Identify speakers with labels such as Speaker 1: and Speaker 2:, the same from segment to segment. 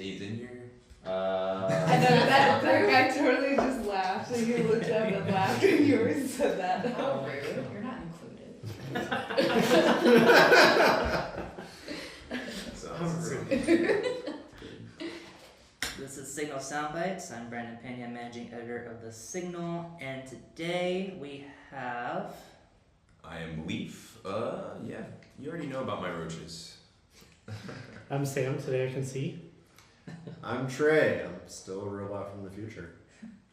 Speaker 1: stays in here.
Speaker 2: I know that guy totally just laughed. And you looked up and laughed when you said that.
Speaker 3: How rude. You're not included.
Speaker 4: This is Signal Soundbytes. I'm Brandon Peña, managing editor of The Signal, and today we have...
Speaker 1: I am Leif. Yeah, you already know about my roaches.
Speaker 5: I'm Sam, today I can see.
Speaker 6: I'm Trey, I'm still a robot from the future.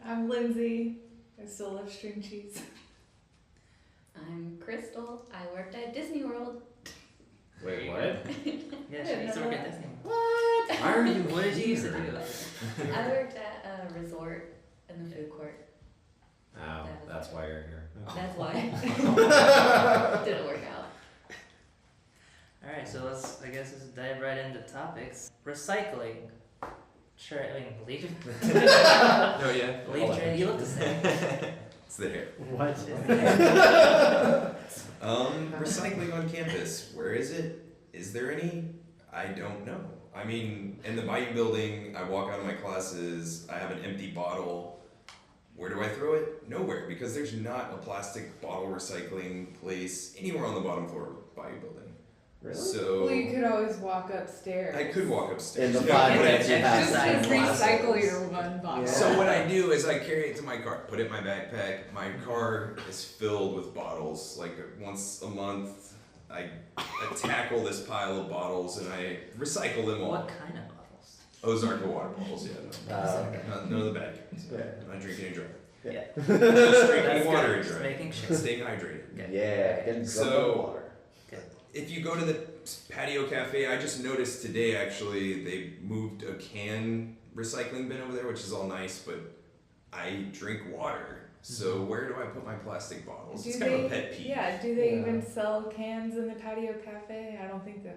Speaker 2: I'm Lindsay. I still love string cheese.
Speaker 3: I'm Crystal. I worked at Disney World.
Speaker 6: Wait, what?
Speaker 4: Yeah, she used to work at Disney.
Speaker 6: What? Why are you
Speaker 4: What did you used to do?
Speaker 3: I worked at a resort in the food court.
Speaker 6: Oh, that's why you're here.
Speaker 3: That's why. Didn't work out.
Speaker 4: Alright, so let's dive right into topics. Recycling. Sure, I mean, Leif.
Speaker 1: No, yeah.
Speaker 4: Leif, Trey, you look the same.
Speaker 1: It's the hair.
Speaker 5: What?
Speaker 1: Recycling on campus. Where is it? Is there any? I don't know. I mean, in the Bayou building, I walk out of my classes, I have an empty bottle. Where do I throw it? Nowhere, because there's not a plastic bottle recycling place anywhere on the bottom floor of the Bayou building.
Speaker 6: Really?
Speaker 1: So
Speaker 2: Well, you could always walk upstairs.
Speaker 1: I could walk upstairs.
Speaker 6: In the
Speaker 1: Yeah,
Speaker 6: 5
Speaker 1: but
Speaker 6: minutes you have
Speaker 2: Just
Speaker 6: same
Speaker 2: to
Speaker 6: classes.
Speaker 2: recycle your one bottle.
Speaker 6: Yeah.
Speaker 1: So what I do is I carry it to my car, put it in my backpack. My car is filled with bottles. Like once a month, I tackle this pile of bottles and I recycle them all.
Speaker 4: What kind of bottles?
Speaker 1: Ozark water bottles, yeah.
Speaker 6: Okay.
Speaker 1: None of the bad kinds.
Speaker 6: Yeah.
Speaker 1: I'm not drinking and driving.
Speaker 4: Yeah.
Speaker 1: Just
Speaker 4: That's
Speaker 1: drinking water
Speaker 4: good.
Speaker 1: and
Speaker 4: Just
Speaker 1: driving.
Speaker 4: making sure.
Speaker 1: Staying hydrated.
Speaker 6: Yeah, getting
Speaker 1: So-
Speaker 6: drunk on water.
Speaker 1: If you go to the patio cafe, I just noticed today actually they moved a can recycling bin over there, which is all nice, but I drink water. So where do I put my plastic bottles? It's kind of a pet peeve.
Speaker 2: Yeah, do they
Speaker 6: Yeah.
Speaker 2: even sell cans in the patio cafe? I don't think so.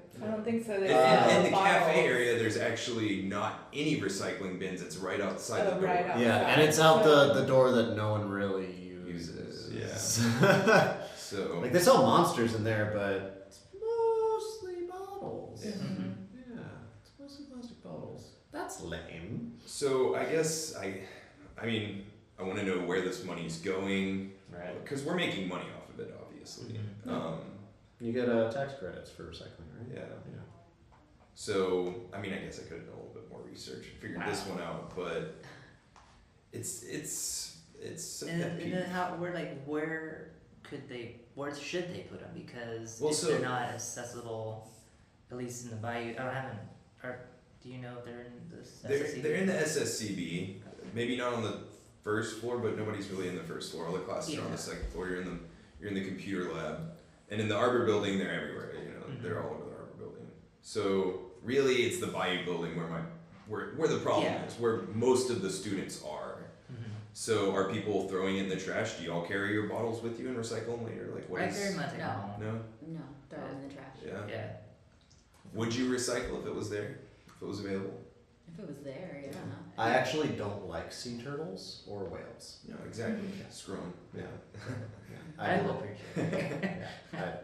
Speaker 2: They
Speaker 1: In
Speaker 2: sell
Speaker 1: the cafe
Speaker 2: bottles.
Speaker 1: area, there's actually not any recycling bins. It's right outside the door.
Speaker 2: Right outside.
Speaker 6: Yeah, and it's out the door that no one really
Speaker 1: Uses,
Speaker 6: uses.
Speaker 1: So
Speaker 6: Like they sell monsters in there, but it's mostly bottles.
Speaker 1: Yeah.
Speaker 2: Mhm.
Speaker 6: Yeah, it's mostly plastic bottles. That's lame.
Speaker 1: So I guess I mean I want to know where this money's going
Speaker 6: Right.
Speaker 1: because we're making money off of it, obviously.
Speaker 6: You get tax credits for recycling, right?
Speaker 1: Yeah.
Speaker 6: Yeah.
Speaker 1: So I mean I guess I could have done a little bit more research and figured this one out, but it's a
Speaker 4: And
Speaker 1: pet peeve.
Speaker 4: then where should they put them? Because
Speaker 1: Well,
Speaker 4: if
Speaker 1: so-
Speaker 4: they're not accessible, at least in the Bayou, do you know if they're in the SSCB?
Speaker 1: They're in the SSCB, maybe not on the first floor, but nobody's really in the first floor. All the classes are on
Speaker 4: Yeah.
Speaker 1: the second floor. You're in the computer lab, and in the Arbor building, they're everywhere. They're all over the Arbor building. So really, it's the Bayou building where the problem
Speaker 4: Yeah.
Speaker 1: is, where most of the students are. So are people throwing it in the trash? Do y'all carry your bottles with you and recycle them later? Like what
Speaker 4: I
Speaker 1: is?
Speaker 4: carry mine
Speaker 3: No.
Speaker 4: home.
Speaker 1: No.
Speaker 3: No, throw it in the trash.
Speaker 1: Yeah.
Speaker 4: Yeah.
Speaker 1: Would you recycle if it was there? If it was available?
Speaker 3: If it was there, yeah.
Speaker 6: I actually don't like sea turtles or whales.
Speaker 1: No, exactly. Screw 'em.
Speaker 6: Yeah.
Speaker 4: I will appreciate it.
Speaker 6: Yeah,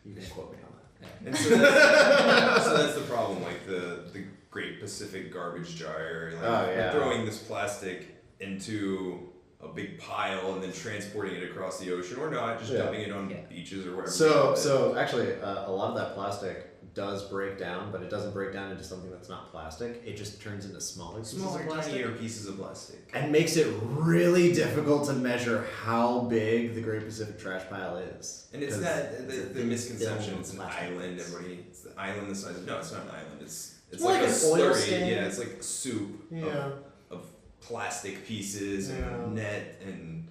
Speaker 6: you can quote me on that.
Speaker 1: And so that's the problem, like the Great Pacific Garbage Gyre, like
Speaker 6: yeah.
Speaker 1: throwing this plastic into a big pile and then transporting it across the ocean, or not, just
Speaker 6: Yeah.
Speaker 1: dumping it on
Speaker 4: Yeah.
Speaker 1: beaches or wherever.
Speaker 6: So actually, a lot of that plastic does break down, but it doesn't break down into something that's not plastic. It just turns into smaller pieces
Speaker 1: smaller,
Speaker 6: of plastic.
Speaker 1: tinier pieces of plastic.
Speaker 6: And makes it really difficult to measure how big the Great Pacific Trash Pile is.
Speaker 1: And it's
Speaker 6: 'Cause
Speaker 1: that
Speaker 6: it's a
Speaker 1: the
Speaker 6: thin
Speaker 1: misconception.
Speaker 6: film
Speaker 1: It's an
Speaker 6: plastic.
Speaker 1: island. Everybody, it's the island the size of no, it's not an island. It's
Speaker 6: more
Speaker 1: like
Speaker 6: like
Speaker 1: a
Speaker 6: an oil
Speaker 1: slurry.
Speaker 6: stain.
Speaker 1: Yeah, it's like soup
Speaker 6: Yeah.
Speaker 1: of plastic pieces
Speaker 6: Yeah.
Speaker 1: and net and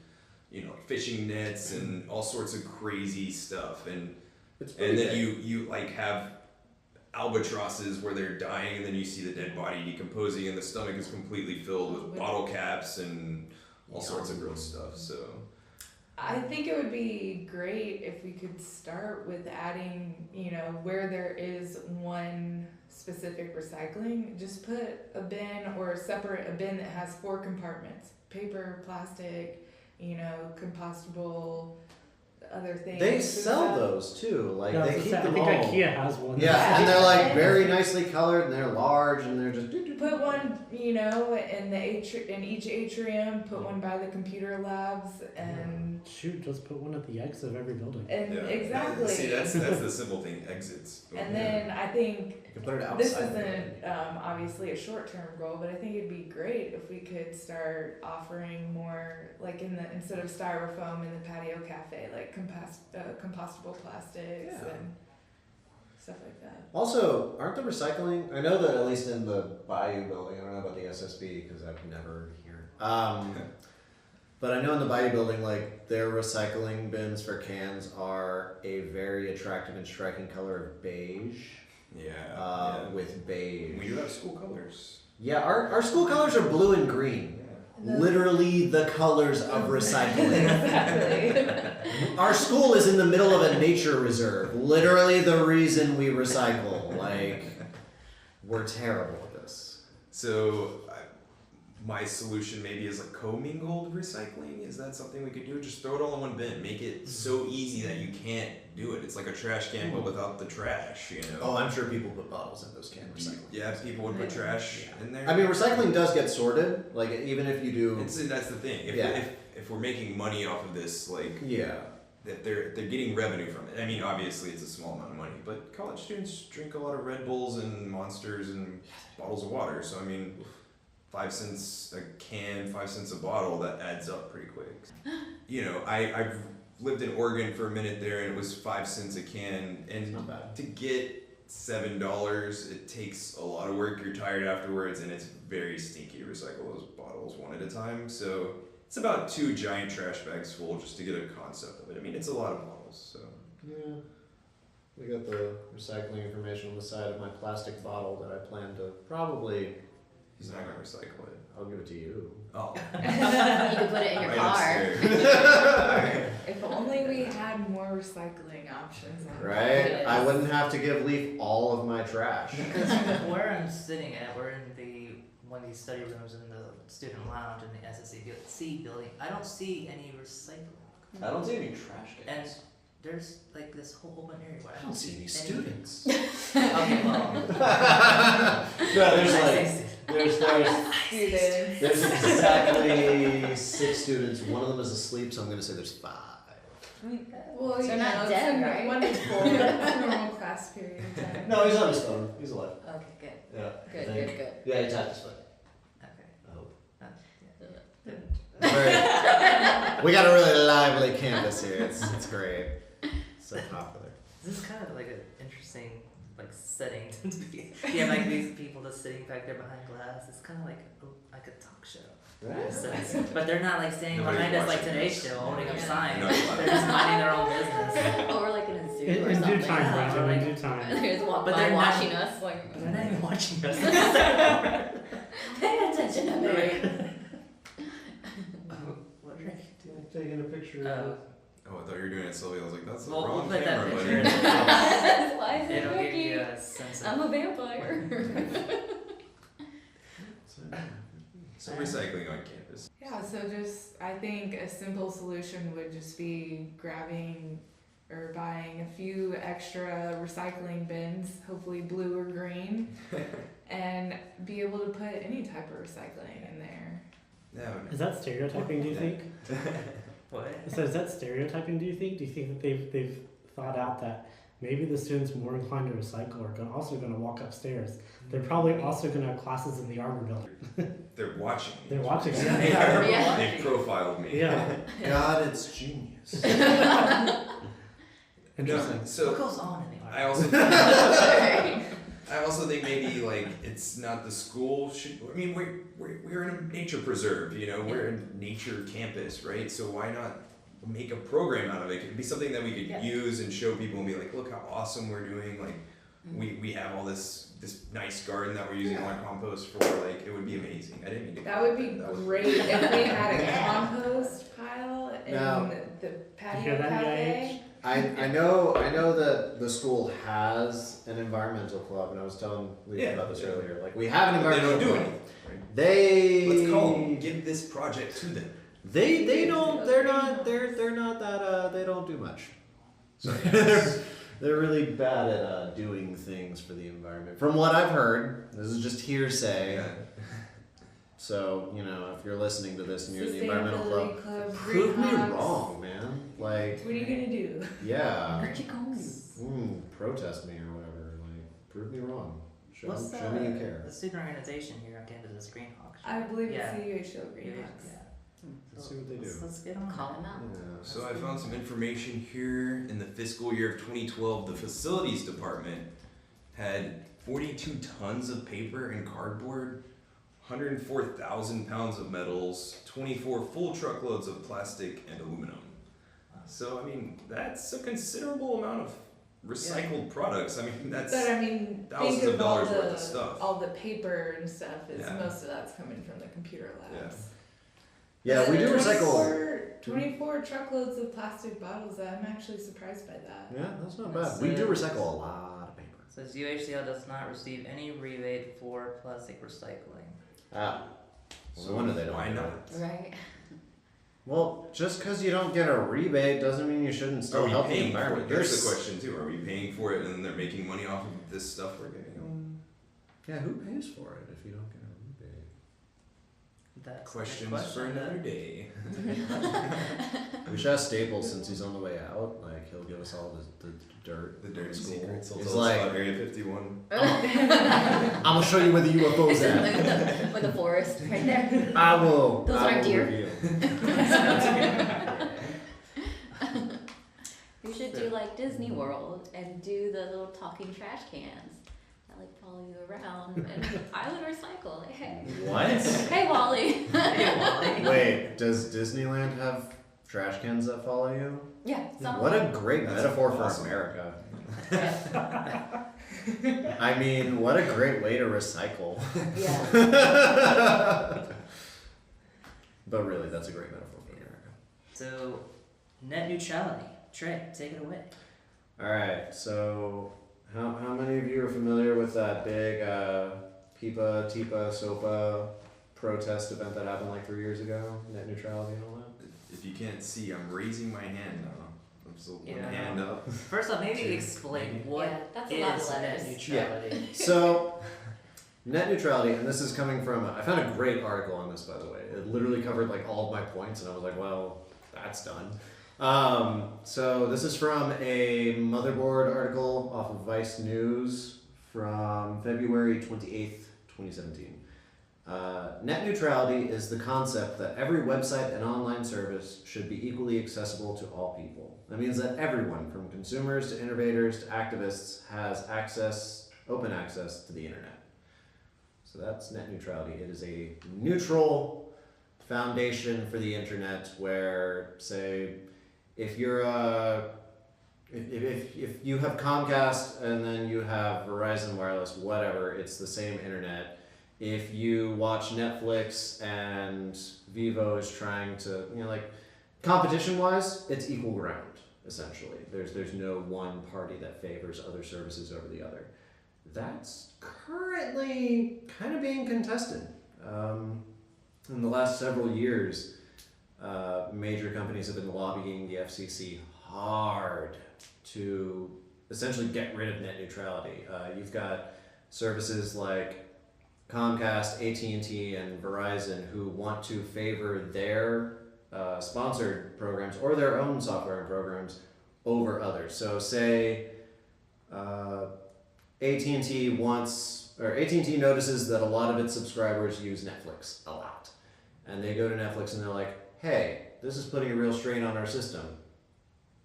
Speaker 1: fishing nets and all sorts of crazy stuff and
Speaker 6: And
Speaker 1: then you like have albatrosses where they're dying and then you see the dead body decomposing and the stomach is completely filled with bottle caps and all sorts of gross stuff. So
Speaker 2: I think it would be great if we could start with adding, where there is one specific recycling, just put a bin or a bin that has 4 compartments: paper, plastic, compostable, other things.
Speaker 6: They
Speaker 2: and
Speaker 6: sell
Speaker 2: stuff.
Speaker 6: those too. Like
Speaker 5: Yeah,
Speaker 6: they keep them
Speaker 5: I think
Speaker 6: all.
Speaker 5: IKEA has one.
Speaker 6: Yeah, and they're like very nicely colored, and they're large, and they're just.
Speaker 2: Put one, you know, in in each atrium. Put one by the computer labs, and
Speaker 5: Shoot, just put one at the exit of every building.
Speaker 2: exactly.
Speaker 1: See, that's the simple thing. Exits.
Speaker 2: And then I think
Speaker 6: You can put it outside.
Speaker 2: this isn't obviously a short-term goal, but I think it'd be great if we could start offering more, like instead of styrofoam in the patio cafe, like compostable plastics and stuff like that.
Speaker 6: Also, aren't the recycling? I know that at least in the Bayou building, I don't know about the SSB because I've never here. But I know in the Bayou building, like their recycling bins for cans are a very attractive and striking color of beige.
Speaker 1: Yeah.
Speaker 6: With beige.
Speaker 1: We do have school colors.
Speaker 6: Yeah, our school colors are blue and green. Literally the colors of recycling.
Speaker 2: Exactly.
Speaker 6: Our school is in the middle of a nature reserve. Literally the reason we recycle. Like, we're terrible at this.
Speaker 1: So, my solution maybe is like commingled recycling. Is that something we could do? Just throw it all in one bin. Make it so easy that you can't do it. It's like a trash can, but without the trash, you know?
Speaker 6: Oh, I'm sure people put bottles in those can recycling.
Speaker 1: Yeah, people would put trash in there.
Speaker 6: I mean, recycling does get sorted. Like, even if you do.
Speaker 1: That's the thing. If we're making money off of this, like,
Speaker 6: Yeah.
Speaker 1: that they're getting revenue from it. I mean, obviously it's a small amount of money, but college students drink a lot of Red Bulls and Monsters and bottles of water. So I mean, 5 cents a can, 5 cents a bottle, that adds up pretty quick. You know, I've lived in Oregon for a minute there, and it was 5 cents a can, and
Speaker 6: Not bad.
Speaker 1: to get $7, it takes a lot of work. You're tired afterwards, and it's very stinky to recycle those bottles one at a time. So it's about 2 giant trash bags full just to get a concept of it. I mean, it's a lot of bottles. So
Speaker 6: Yeah. We got the recycling information on the side of my plastic bottle that I plan to probably.
Speaker 1: he's not gonna recycle it.
Speaker 6: I'll give it to you.
Speaker 1: Oh,
Speaker 3: You can put it in your
Speaker 1: right
Speaker 3: car.
Speaker 1: upstairs.
Speaker 2: If only we had more recycling options.
Speaker 6: Right? I wouldn't have to give Leif all of my trash.
Speaker 4: Because where I'm sitting at, we're in one of these study rooms in the student lounge in the SSC building. I don't see any recycling.
Speaker 6: I don't see any trash
Speaker 4: And there's like this whole open area where
Speaker 6: I don't see any students.
Speaker 4: Okay, well.
Speaker 6: No, there's
Speaker 4: I
Speaker 6: like
Speaker 4: see
Speaker 6: there's
Speaker 2: Students.
Speaker 6: there's exactly 6 students. One of them is asleep, so I'm gonna say there's 5.
Speaker 2: Well,
Speaker 3: They're not dead, right?
Speaker 2: 1 to 4. That's a normal class period of time.
Speaker 6: No, he's on his phone. He's alive.
Speaker 3: Okay, good.
Speaker 6: Yeah.
Speaker 3: Good,
Speaker 6: I think.
Speaker 3: good, good.
Speaker 6: Yeah, he tapped his foot.
Speaker 4: Okay.
Speaker 6: I hope.
Speaker 4: Yeah.
Speaker 6: We got a really lively campus here. It's great. So popular.
Speaker 4: This is kind of like an interesting setting to be. You have like these people just sitting back there behind glass. It's kind of like a talk show.
Speaker 6: Right.
Speaker 4: So but they're not like standing
Speaker 1: Nobody's
Speaker 4: behind us like
Speaker 1: watching
Speaker 4: today's
Speaker 1: this.
Speaker 4: show holding up
Speaker 3: Yeah.
Speaker 4: signs.
Speaker 1: No,
Speaker 4: They're just minding their own business.
Speaker 3: Or like in a zoo or
Speaker 5: In
Speaker 3: something.
Speaker 5: due time,
Speaker 4: Yeah,
Speaker 5: Brandon,
Speaker 4: like-
Speaker 5: in due time.
Speaker 3: They just walk
Speaker 4: But
Speaker 3: by
Speaker 4: they're not-
Speaker 3: watching us like,
Speaker 4: They're not even watching us.
Speaker 3: pay attention to me.
Speaker 4: What are you doing?
Speaker 6: Taking a picture
Speaker 4: Oh.
Speaker 1: Oh, I thought you were doing it, Sylvia. I was like, that's the
Speaker 4: We'll
Speaker 1: wrong
Speaker 4: put that
Speaker 1: camera,
Speaker 4: picture in.
Speaker 1: buddy.
Speaker 3: Why is it
Speaker 4: It'll give you
Speaker 3: working?
Speaker 4: a sense of.
Speaker 3: I'm a vampire.
Speaker 1: So recycling on campus.
Speaker 2: Yeah, so just, I think a simple solution would just be grabbing or buying a few extra recycling bins, hopefully blue or green, and be able to put any type of recycling in there.
Speaker 1: Yeah.
Speaker 5: Is that stereotyping, do you think?
Speaker 4: What?
Speaker 5: So is that stereotyping, do you think? Do you think that they've thought out that maybe the students more inclined to recycle are also going to walk upstairs? They're probably also going to have classes in the arbor building.
Speaker 1: They're watching me.
Speaker 5: They're watching.
Speaker 3: Yeah.
Speaker 1: They profiled me.
Speaker 5: Yeah.
Speaker 6: God, it's genius.
Speaker 5: Interesting.
Speaker 4: What
Speaker 1: So
Speaker 4: goes on in the
Speaker 1: I
Speaker 4: art?
Speaker 1: also think maybe like it's not the school should. I mean, we're in a nature preserve. You know, we're a nature campus, right? So why not make a program out of it? It could be something that we could use and show people and be like, look how awesome we're doing. Like we have all this nice garden that we're using all our compost for. Like it would be amazing. I didn't mean to.
Speaker 2: That would be
Speaker 1: that was-
Speaker 2: great if we had a compost pile in
Speaker 6: Now-
Speaker 2: the
Speaker 5: You
Speaker 2: patio
Speaker 5: hear that,
Speaker 2: cafe.
Speaker 6: I know that the school has an environmental club, and I was telling Leif
Speaker 1: Yeah.
Speaker 6: about this earlier. Like we have an
Speaker 1: They
Speaker 6: environmental
Speaker 1: don't do
Speaker 6: club.
Speaker 1: anything. Right?
Speaker 6: They
Speaker 1: Let's call them. Give this project to them.
Speaker 6: They don't. They're not that. They don't do much. So they're really bad at doing things for the environment. From what I've heard, this is just hearsay.
Speaker 1: Yeah.
Speaker 6: So if you're listening to this and you're in the environmental
Speaker 2: Sustainability
Speaker 6: club,
Speaker 2: Club,
Speaker 6: prove me
Speaker 2: Greenhouse.
Speaker 6: wrong, man. Like,
Speaker 2: What are you gonna do?
Speaker 6: yeah,
Speaker 3: Where'd you go?
Speaker 6: protest me or whatever. Like, prove me wrong. Show
Speaker 4: What's
Speaker 6: me you care.
Speaker 4: the student organization here at the end of this Greenhawk?
Speaker 2: I believe
Speaker 4: Yeah.
Speaker 2: it's the UHCL Greenhouse.
Speaker 4: Yeah.
Speaker 6: Let's see what they do.
Speaker 4: Let's get on
Speaker 3: Call
Speaker 4: that.
Speaker 3: them out.
Speaker 6: Yeah.
Speaker 1: So I found some information here. In the fiscal year of 2012, the facilities department had 42 tons of paper and cardboard, 104,000 pounds of metals, 24 full truckloads of plastic and aluminum. So I mean, that's a considerable amount of recycled products. I mean, that's
Speaker 2: But I mean,
Speaker 1: thousands
Speaker 2: think
Speaker 1: of
Speaker 2: of all
Speaker 1: dollars worth of
Speaker 2: the
Speaker 1: stuff.
Speaker 2: all the paper and stuff. Is
Speaker 1: Yeah.
Speaker 2: most of that's coming from the computer labs.
Speaker 6: Yeah, we do recycle.
Speaker 2: 24 truckloads of plastic bottles. I'm actually surprised by that.
Speaker 6: Yeah, that's not
Speaker 4: That's
Speaker 6: bad. We do
Speaker 4: it.
Speaker 6: recycle a lot of paper.
Speaker 4: Says UHCL does not receive any rebate for plastic recycling.
Speaker 6: Ah.
Speaker 1: So
Speaker 6: No wonder they don't
Speaker 1: why
Speaker 6: do
Speaker 1: not?
Speaker 6: it.
Speaker 3: Right.
Speaker 6: Well, just because you don't get a rebate doesn't mean you shouldn't
Speaker 1: Are
Speaker 6: still
Speaker 1: we
Speaker 6: help the
Speaker 1: paying for
Speaker 6: environment.
Speaker 1: it? There's the question too. Are we paying for it and then they're making money off of this stuff we're getting?
Speaker 6: Yeah, who pays for it if you don't get a rebate?
Speaker 4: That's
Speaker 1: Questions
Speaker 4: the question
Speaker 1: for another
Speaker 4: that-
Speaker 1: day.
Speaker 6: We should ask Staples since he's on the way out. Like he'll give us all the dirt.
Speaker 1: The dirty
Speaker 6: School.
Speaker 1: secrets. He'll
Speaker 6: It's
Speaker 1: tell us
Speaker 6: like-
Speaker 1: about Area 51.
Speaker 6: I'm gonna show you where the UFO's at.
Speaker 3: With the forest right there.
Speaker 6: I will.
Speaker 3: Those
Speaker 6: I
Speaker 3: aren't
Speaker 6: will
Speaker 3: deer.
Speaker 6: reveal.
Speaker 3: You should do like Disney World and do the little talking trash cans that like follow you around and I would recycle. Like, hey.
Speaker 6: What?
Speaker 3: Hey Wally.
Speaker 4: Hey, Wally.
Speaker 6: Wait, does Disneyland have trash cans that follow you?
Speaker 3: Yeah. Some
Speaker 6: What a great
Speaker 1: That's
Speaker 6: metaphor
Speaker 1: awesome.
Speaker 6: for America.
Speaker 3: Yeah.
Speaker 6: I mean, what a great way to recycle.
Speaker 3: Yeah.
Speaker 6: But really, that's a great metaphor for America.
Speaker 4: So, net neutrality. Trey, take it away.
Speaker 6: All right, so how many of you are familiar with that big PIPA, TIPA, SOPA protest event that happened like 3 years ago? Net neutrality and all that?
Speaker 1: If you can't see, I'm raising my hand now. I'm still one
Speaker 4: Yeah.
Speaker 1: hand up.
Speaker 4: First off, maybe explain what
Speaker 3: Yeah, that's a lot of
Speaker 4: is net
Speaker 3: letters.
Speaker 4: neutrality.
Speaker 6: So, net neutrality, and this is coming from, I found a great article on this, by the way. It literally covered like all of my points, and I was like, well, that's done. So this is from a Motherboard article off of Vice News from February 28th, 2017. Net neutrality is the concept that every website and online service should be equally accessible to all people. That means that everyone, from consumers to innovators to activists, has open access to the internet. So that's net neutrality. It is a neutral foundation for the internet where, say, if you're if you have Comcast and then you have Verizon Wireless, whatever, it's the same internet. If you watch Netflix and Vivo is trying to, like, competition-wise, it's equal ground, essentially. There's no one party that favors other services over the other. That's currently kind of being contested. In the last several years, major companies have been lobbying the FCC hard to essentially get rid of net neutrality. You've got services like Comcast, AT&T, and Verizon who want to favor their sponsored programs or their own software and programs over others. So say AT&T notices that a lot of its subscribers use Netflix a lot. And they go to Netflix and they're like, hey, this is putting a real strain on our system.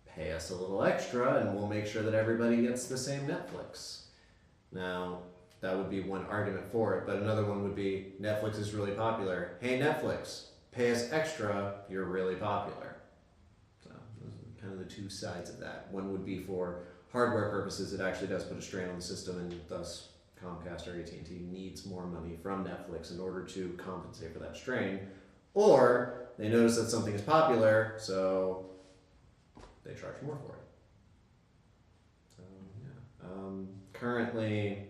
Speaker 6: Pay us a little extra and we'll make sure that everybody gets the same Netflix. Now, that would be one argument for it, but another one would be Netflix is really popular. Hey, Netflix, pay us extra, you're really popular. So those are kind of the two sides of that. One would be for hardware purposes, it actually does put a strain on the system, and thus Comcast or AT&T needs more money from Netflix in order to compensate for that strain. Or they notice that something is popular, so they charge more for it. So yeah, currently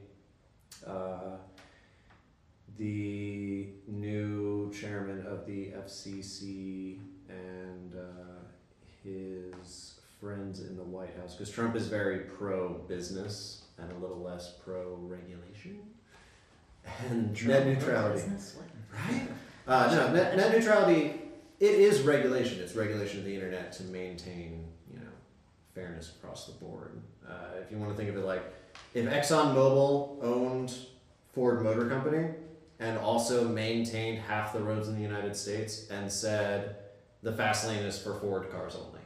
Speaker 6: the new chairman of the FCC and his friends in the White House, because Trump is very pro-business and a little less pro-regulation. And net neutrality. Right? No, net neutrality, it is regulation. It's regulation of the internet to maintain, fairness across the board. If you want to think of it like, if ExxonMobil owned Ford Motor Company and also maintained half the roads in the United States and said the fast lane is for Ford cars only.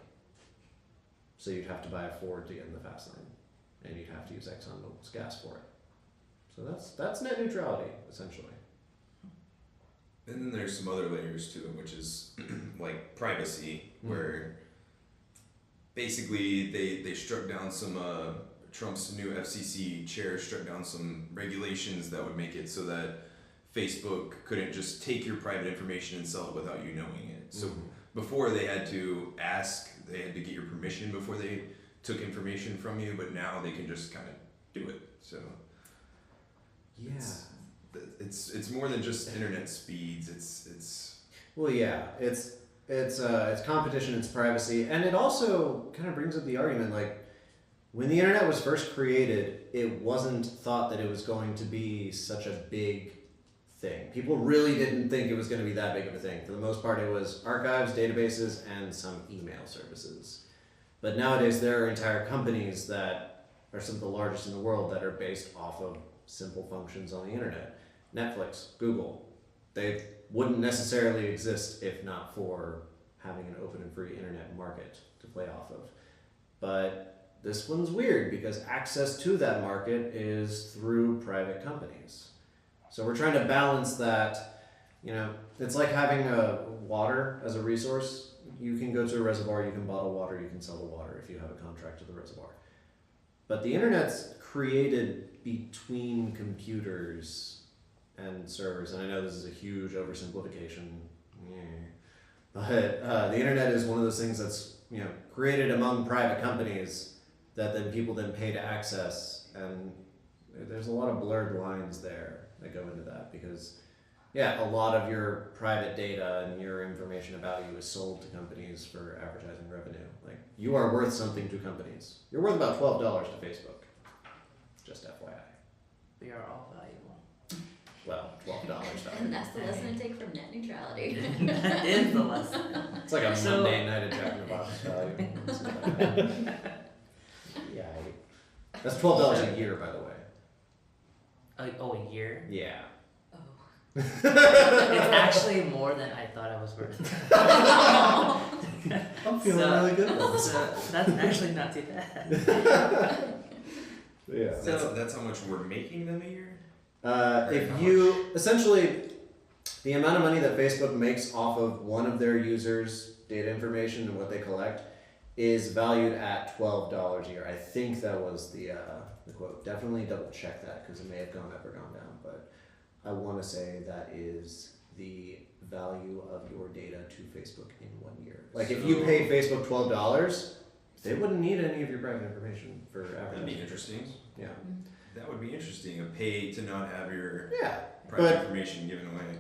Speaker 6: So you'd have to buy a Ford to get in the fast lane, and you'd have to use ExxonMobil's gas for it. So that's net neutrality, essentially.
Speaker 1: And then there's some other layers to it, which is like privacy, where basically they struck down some, Trump's new FCC chair struck down some regulations that would make it so that Facebook couldn't just take your private information and sell it without you knowing it. So before they had to get your permission before they took information from you, but now they can just kind of do it. So
Speaker 6: Yeah.
Speaker 1: it's more than just internet speeds. It's
Speaker 6: Well, yeah, it's competition, it's privacy, and it also kind of brings up the argument like when the internet was first created, it wasn't thought that it was going to be such a big thing. People really didn't think it was going to be that big of a thing. For the most part, it was archives, databases, and some email services. But nowadays, there are entire companies that are some of the largest in the world that are based off of simple functions on the internet. Netflix, Google, they wouldn't necessarily exist if not for having an open and free internet market to play off of. But this one's weird because access to that market is through private companies. So we're trying to balance that, it's like having water as a resource. You can go to a reservoir, you can bottle water, you can sell the water if you have a contract to the reservoir. But the internet's created between computers and servers, and I know this is a huge oversimplification, but the internet is one of those things that's created among private companies that then people then pay to access, and there's a lot of blurred lines there that go into that because a lot of your private data and your information about you is sold to companies for advertising revenue. Like, you are worth something to companies. You're worth about $12 to Facebook, just FYI.
Speaker 4: We are all valuable.
Speaker 6: Well, $12 valuable.
Speaker 3: And that's the lesson to take from net neutrality.
Speaker 4: That is the lesson.
Speaker 6: It's like a Monday night at Jack in the Box value. Yeah, that's $12 a year, by the way.
Speaker 4: A year?
Speaker 6: Yeah.
Speaker 3: Oh.
Speaker 4: It's actually more than I thought I was worth.
Speaker 6: I'm feeling really good about this.
Speaker 4: So that's actually not too bad.
Speaker 6: Yeah.
Speaker 1: that's how much we're making them a year.
Speaker 6: If you essentially the amount of money that Facebook makes off of one of their users' data information and what they collect is valued at $12 a year. I think that was the quote. Definitely double check that because it may have gone up or gone down, but I want to say that is the value of your data to Facebook in 1 year. Like if you pay Facebook $12, they wouldn't need any of your private information for advertising.
Speaker 1: That'd be interesting.
Speaker 6: Yeah.
Speaker 1: That would be interesting. A pay to not have your private
Speaker 6: but
Speaker 1: information given away.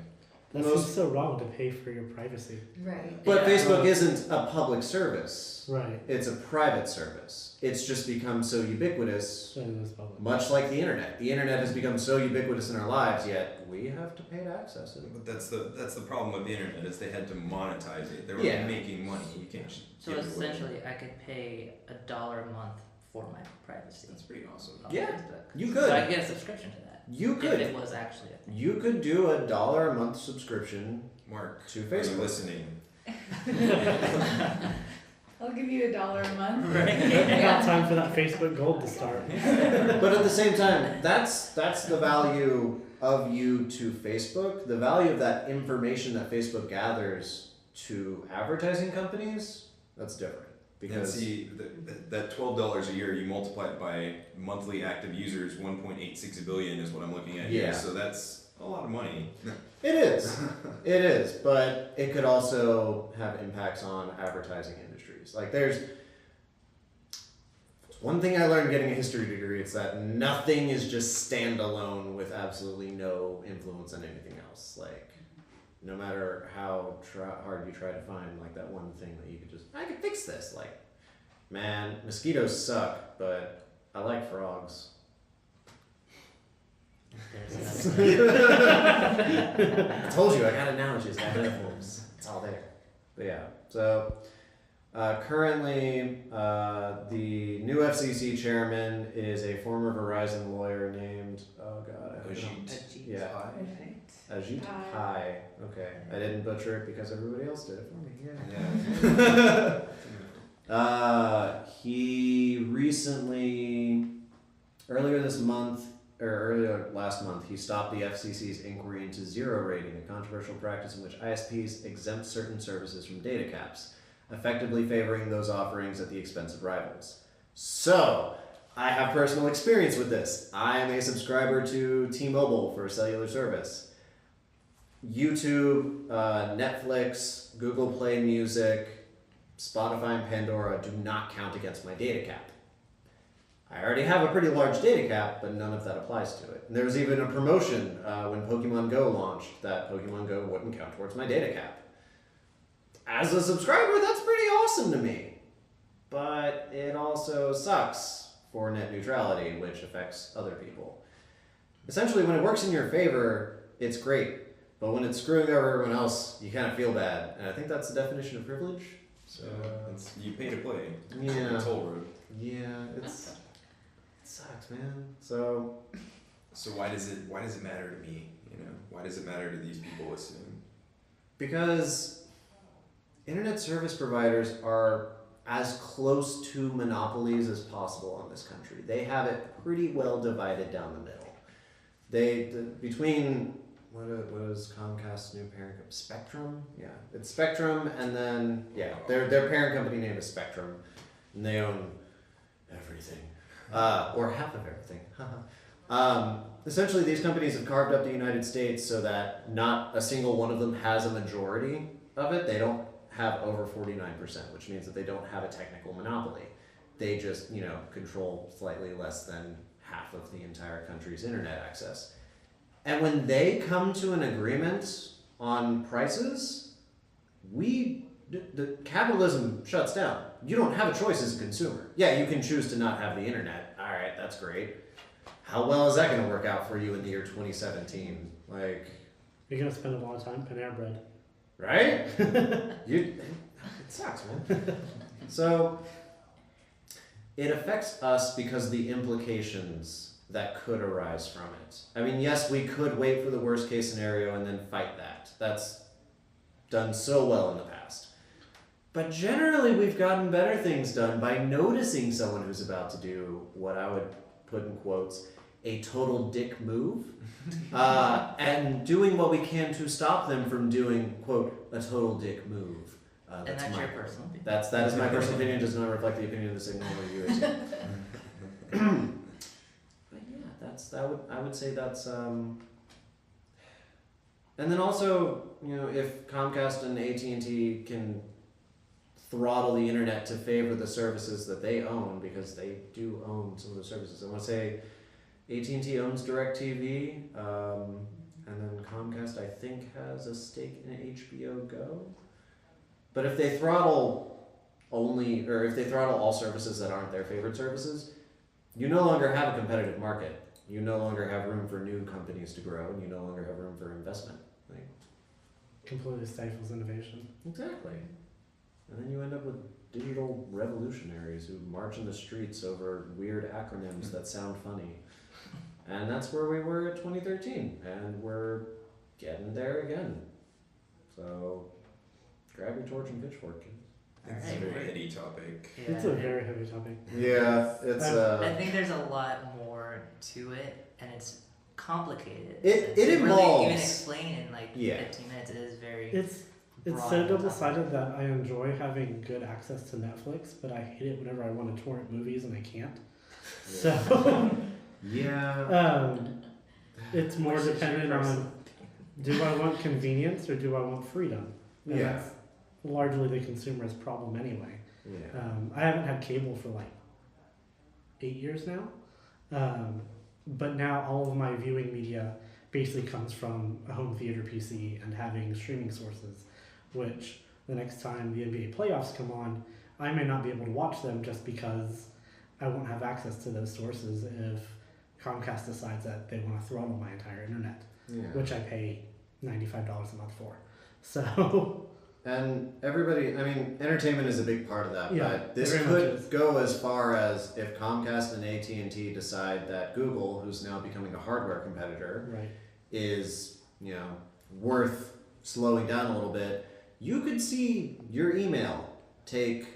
Speaker 5: That seems so wrong to pay for your privacy.
Speaker 3: Right.
Speaker 6: But Facebook isn't a public service.
Speaker 5: Right.
Speaker 6: It's a private service. It's just become so ubiquitous,
Speaker 5: And it is public.
Speaker 6: much like the internet. The internet has become so ubiquitous in our lives, yet we have to pay to access it.
Speaker 1: But that's the problem with the internet is they had to monetize it. They were making money. You can't just
Speaker 4: So
Speaker 1: give it away.
Speaker 4: essentially, I could pay $1 a month for my privacy.
Speaker 1: That's pretty awesome.
Speaker 4: on
Speaker 6: Yeah,
Speaker 4: Facebook.
Speaker 6: you
Speaker 4: So
Speaker 6: could.
Speaker 4: I get a subscription to that.
Speaker 6: You
Speaker 4: If
Speaker 6: could.
Speaker 4: it was actually a thing.
Speaker 6: You could do $1 a month subscription
Speaker 1: Mark,
Speaker 6: to
Speaker 1: are you
Speaker 6: Facebook.
Speaker 1: listening?
Speaker 2: I'll give you $1 a month.
Speaker 5: I got time for that Facebook Gold to start.
Speaker 6: But at the same time, that's the value of you to Facebook. The value of that information that Facebook gathers to advertising companies, that's different. Because
Speaker 1: see, that $12 a year, you multiply it by monthly active users, 1.86 billion is what I'm looking at here.
Speaker 6: Yeah.
Speaker 1: So that's a lot of money.
Speaker 6: it is, but it could also have impacts on advertising industries. Like there's one thing I learned getting a history degree is that nothing is just standalone with absolutely no influence on anything else. Like, no matter how hard you try to find like that one thing that you could just, I could fix this. Like, man, mosquitoes suck, but I like frogs. I told you, I got analogies, I got metaphors. It's all there. But yeah, so currently the new FCC chairman is a former Verizon lawyer named, oh god, I don't know. Yeah. Ajit Pai. Okay, I didn't butcher it because everybody else did it for me. Yeah. He recently, earlier last month, he stopped the FCC's inquiry into zero rating, a controversial practice in which ISPs exempt certain services from data caps, effectively favoring those offerings at the expense of rivals. So, I have personal experience with this. I am a subscriber to T-Mobile for a cellular service. YouTube, Netflix, Google Play Music, Spotify, and Pandora do not count against my data cap. I already have a pretty large data cap, but none of that applies to it. And there was even a promotion when Pokemon Go launched that Pokemon Go wouldn't count towards my data cap. As a subscriber, that's pretty awesome to me. But it also sucks for net neutrality, which affects other people. Essentially, when it works in your favor, it's great. But when it's screwing over everyone else, you kind of feel bad. And I think that's the definition of privilege. So
Speaker 1: you pay to play.
Speaker 6: Yeah.
Speaker 1: Toll road.
Speaker 6: Yeah, it sucks, man. So
Speaker 1: why does it matter to me? You know, why does it matter to these people listening?
Speaker 6: Because internet service providers are as close to monopolies as possible in this country. They have it pretty well divided down the middle. Between what is Comcast's new parent company? Spectrum? Yeah, it's Spectrum, and then their parent company name is Spectrum, and they own everything, or half of everything. Essentially, these companies have carved up the United States so that not a single one of them has a majority of it. They don't have over 49%, which means that they don't have a technical monopoly. They just, control slightly less than half of the entire country's internet access. And when they come to an agreement on prices, the capitalism shuts down. You don't have a choice as a consumer. Yeah, you can choose to not have the internet. All right, that's great. How well is that going to work out for you in the year 2017? Like,
Speaker 5: you're gonna spend a lot of time Panera Bread.
Speaker 6: Right? It sucks, man. So it affects us because of the implications that could arise from it. I mean, yes, we could wait for the worst case scenario and then fight that. That's done so well in the past. But generally, we've gotten better things done by noticing someone who's about to do what I would put in quotes, a total dick move, and doing what we can to stop them from doing, quote, a total dick move.
Speaker 4: And that's your personal opinion.
Speaker 6: That is my personal opinion, does not reflect the opinion of the signal or UHCL. But yeah, I would say that's, and then also, if Comcast and AT&T can throttle the internet to favor the services that they own, because they do own some of the services. I want to say AT&T owns DirecTV, and then Comcast, I think, has a stake in HBO Go. But if they throttle all services that aren't their favorite services, you no longer have a competitive market. You no longer have room for new companies to grow, and you no longer have room for investment.
Speaker 5: Completely stifles innovation.
Speaker 6: Exactly. And then you end up with digital revolutionaries who march in the streets over weird acronyms that sound funny. And that's where we were at 2013, and we're getting there again. So, grab your torch and pitchfork, kids.
Speaker 1: It's a very heady topic.
Speaker 4: Yeah,
Speaker 5: It's a very heavy topic.
Speaker 6: Yeah, it's
Speaker 4: I think there's a lot more to it, and it's complicated.
Speaker 6: It
Speaker 4: to
Speaker 6: involves
Speaker 4: really even explain in 15 minutes. It is very.
Speaker 5: It's
Speaker 4: broad
Speaker 5: so
Speaker 4: and
Speaker 5: double-sided that I enjoy having good access to Netflix, but I hate it whenever I want to torrent movies and I can't. So
Speaker 6: yeah.
Speaker 5: It's more
Speaker 4: Which is your
Speaker 5: dependent on, do I want convenience or do I want freedom? And
Speaker 6: Yeah.
Speaker 5: that's largely the consumer's problem anyway.
Speaker 6: Yeah.
Speaker 5: I haven't had cable for 8 years now. But now all of my viewing media basically comes from a home theater PC and having streaming sources, which the next time the NBA playoffs come on, I may not be able to watch them just because I won't have access to those sources if Comcast decides that they want to throttle my entire internet, which I pay $95 a month for. So...
Speaker 6: And everybody, I mean, entertainment is a big part of that,
Speaker 5: Yeah,
Speaker 6: but this
Speaker 5: very much
Speaker 6: could
Speaker 5: is.
Speaker 6: go as far as if Comcast and AT&T decide that Google, who's now becoming a hardware competitor,
Speaker 5: Right.
Speaker 6: is, worth slowing down a little bit. You could see your email take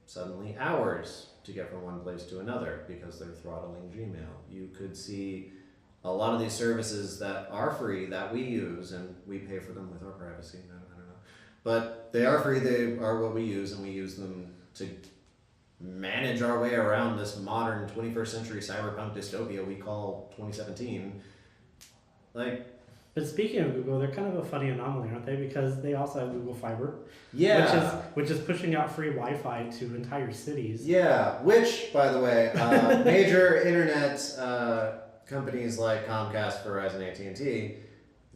Speaker 6: suddenly hours to get from one place to another because they're throttling Gmail. You could see a lot of these services that are free that we use, and we pay for them with our privacy. I don't know. But they are free, they are what we use, and we use them to manage our way around this modern 21st century cyberpunk dystopia we call 2017.
Speaker 5: But speaking of Google, they're kind of a funny anomaly, aren't they? Because they also have Google Fiber, which is pushing out free Wi-Fi to entire cities.
Speaker 6: Yeah, which, by the way, major internet companies like Comcast, Verizon, AT&T,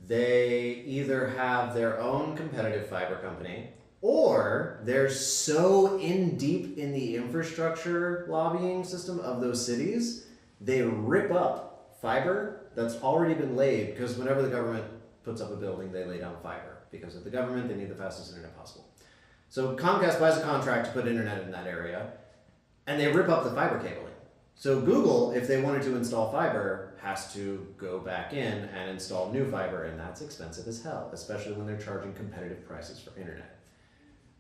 Speaker 6: they either have their own competitive fiber company, or they're so in deep in the infrastructure lobbying system of those cities, they rip up fiber that's already been laid, because whenever the government puts up a building, they lay down fiber. Because of the government, they need the fastest internet possible. So Comcast buys a contract to put internet in that area, and they rip up the fiber cabling. So Google, if they wanted to install fiber, has to go back in and install new fiber, and that's expensive as hell, especially when they're charging competitive prices for internet.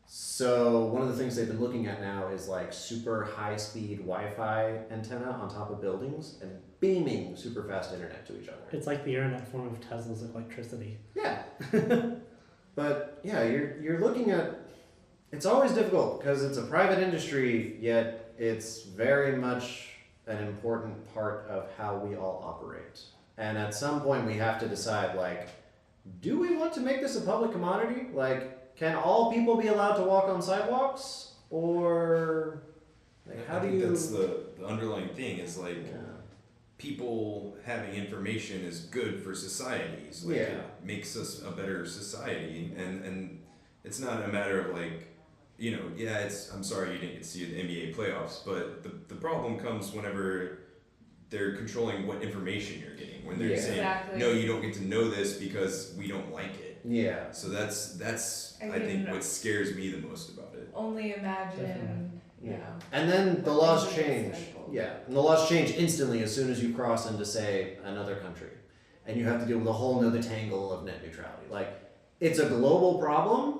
Speaker 6: So one of the things they've been looking at now is like super high-speed Wi-Fi antenna on top of buildings and beaming super fast internet to each other.
Speaker 5: It's like the internet form of Tesla's electricity.
Speaker 6: Yeah. But yeah, you're looking at, it's always difficult because it's a private industry, yet it's very much an important part of how we all operate. And at some point we have to decide, like, do we want to make this a public commodity? Like, can all people be allowed to walk on sidewalks? Or like, how
Speaker 1: I
Speaker 6: do
Speaker 1: think
Speaker 6: you...
Speaker 1: that's the underlying thing is like
Speaker 6: Yeah.
Speaker 1: people having information is good for societies. Like
Speaker 6: Yeah.
Speaker 1: it makes us a better society, and it's not a matter of like, I'm sorry you didn't get to see the NBA playoffs, but the problem comes whenever they're controlling what information you're getting. When they're saying,
Speaker 2: Exactly.
Speaker 1: no, you don't get to know this because we don't like it.
Speaker 6: Yeah.
Speaker 1: So that's
Speaker 2: I
Speaker 1: I think
Speaker 2: mean,
Speaker 1: what scares me the most about it.
Speaker 2: Only imagine,
Speaker 6: Yeah. And then the laws change.
Speaker 2: Cycle.
Speaker 6: Yeah. And the laws change instantly as soon as you cross into, say, another country. And you have to deal with a whole nother tangle of net neutrality. Like, it's a global problem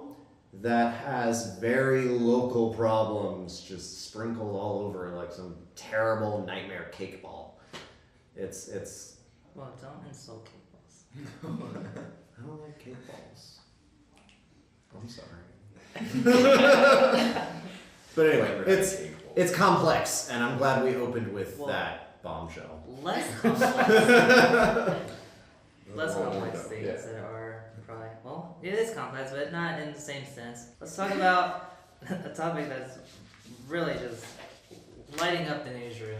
Speaker 6: that has very local problems just sprinkled all over like some terrible nightmare cake ball. It's
Speaker 4: Well, don't insult cake balls.
Speaker 6: I don't like cake balls. I'm sorry. But anyway, it's complex, and I'm glad we opened with that bombshell.
Speaker 4: Less complex. Less
Speaker 1: Oh,
Speaker 4: complex
Speaker 1: yeah.
Speaker 4: things that are probably, well, it is complex, but not in the same sense. Let's talk about a topic that's really just lighting up the newsroom.